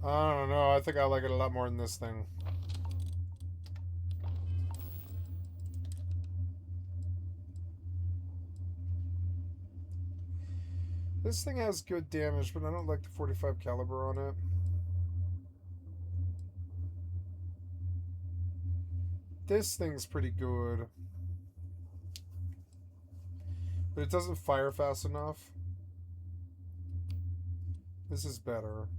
I don't know. I think I like it a lot more than this thing. This thing has good damage, but I don't like the 45 caliber on it. This thing's pretty good. But it doesn't fire fast enough. This is better.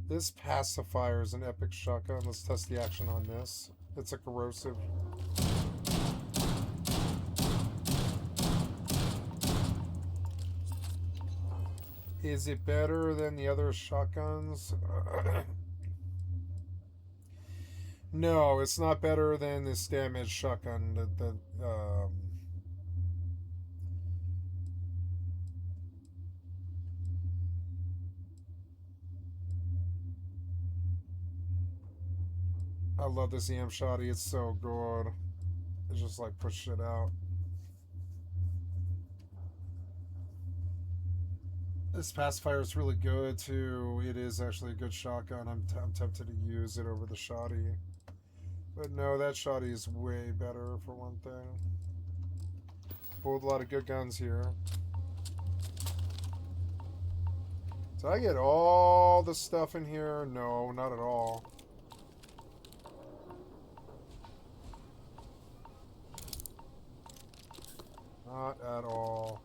This pacifier is an epic shotgun. Let's test the action on this. It's a corrosive. Is it better than the other shotguns? No, it's not better than this damage shotgun. I love this EM shotty. It's so good. It's just like push shit out. This pacifier is really good too. It is actually a good shotgun. I'm tempted to use it over the shotty. But no, that shotty is way better for one thing. Pulled a lot of good guns here. Did I get all the stuff in here? No, not at all. Not at all.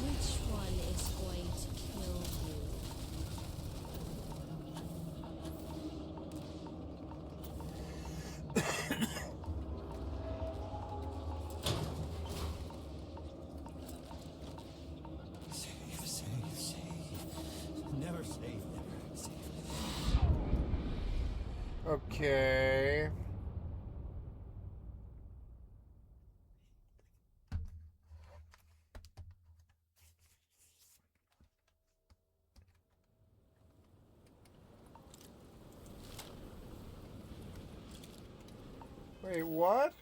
Which one is going to kill you?
Never save.
Okay. Wait, what?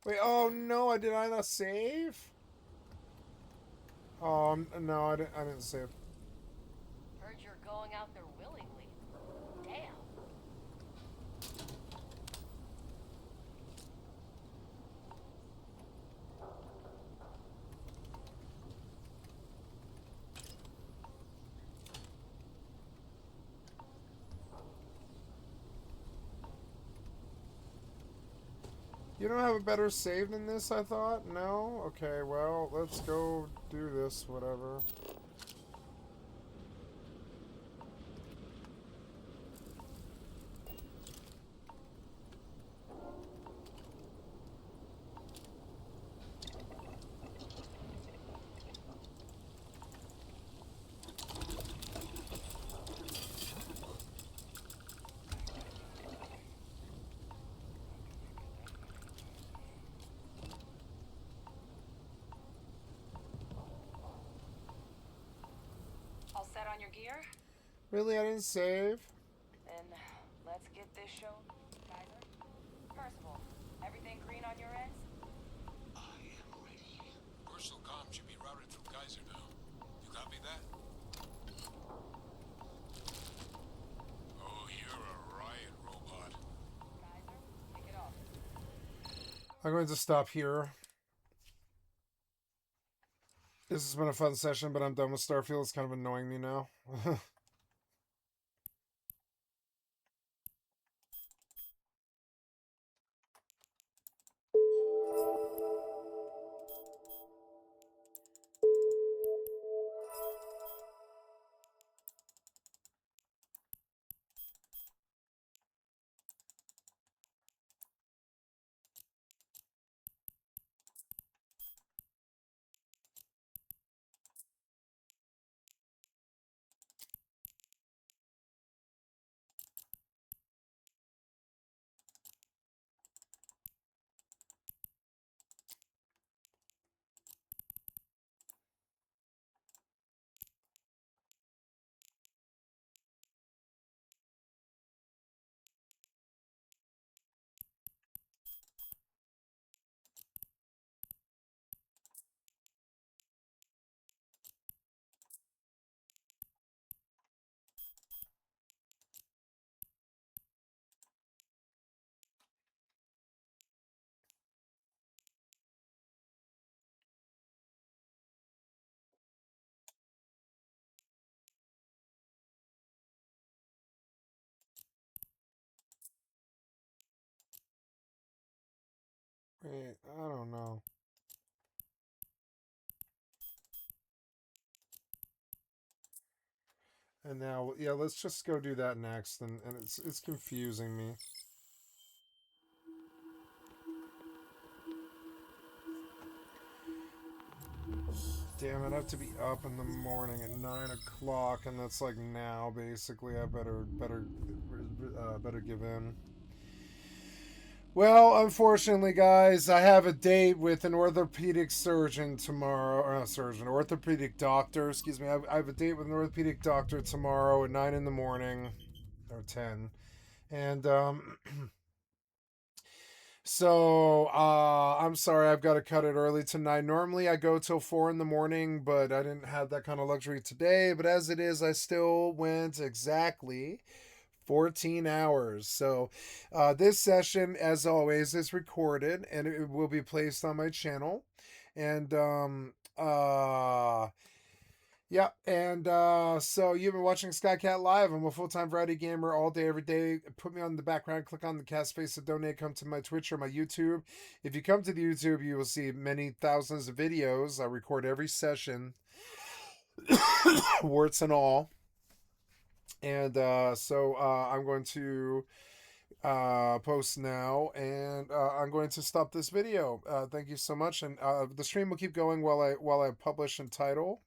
Wait, oh no, did I not save? No, I didn't save.
Heard you're going out there willingly. Damn.
You don't have a better save than this, I thought? No? Okay, well, let's go do this, whatever.
All set on your gear?
Really, I didn't save?
Then let's get this show. Kaiser? First of all, everything green on your ends?
Personal comm should be routed through Kaiser now. You copy that? Oh, you're a riot robot.
Kaiser, kick it off.
I'm going to stop here. This has been a fun session, but I'm done with Starfield. It's kind of annoying me now. Wait, I don't know. And now, yeah, let's just go do that next. And it's confusing me. Damn it, I have to be up in the morning at 9 o'clock, and that's like now, basically. I better give in. Well, unfortunately, guys, I have a date with an orthopedic surgeon tomorrow. Or not surgeon, orthopedic doctor, excuse me. I have a date with an orthopedic doctor tomorrow at 9 in the morning, or 10. And, so, I'm sorry, I've got to cut it early tonight. Normally I go till 4 in the morning, but I didn't have that kind of luxury today. But as it is, I still went exactly 14 hours. So, this session, as always, is recorded and it will be placed on my channel. And, yeah, and so you've been watching Skycatlive. I'm a full-time variety gamer all day, every day. Put me on the background, click on the cast space to donate, come to my Twitch or my YouTube. If you come to the YouTube, you will see many thousands of videos. I record every session, warts and all. And so I'm going to post now, and I'm going to stop this video. Thank you so much, and the stream will keep going while I publish and title.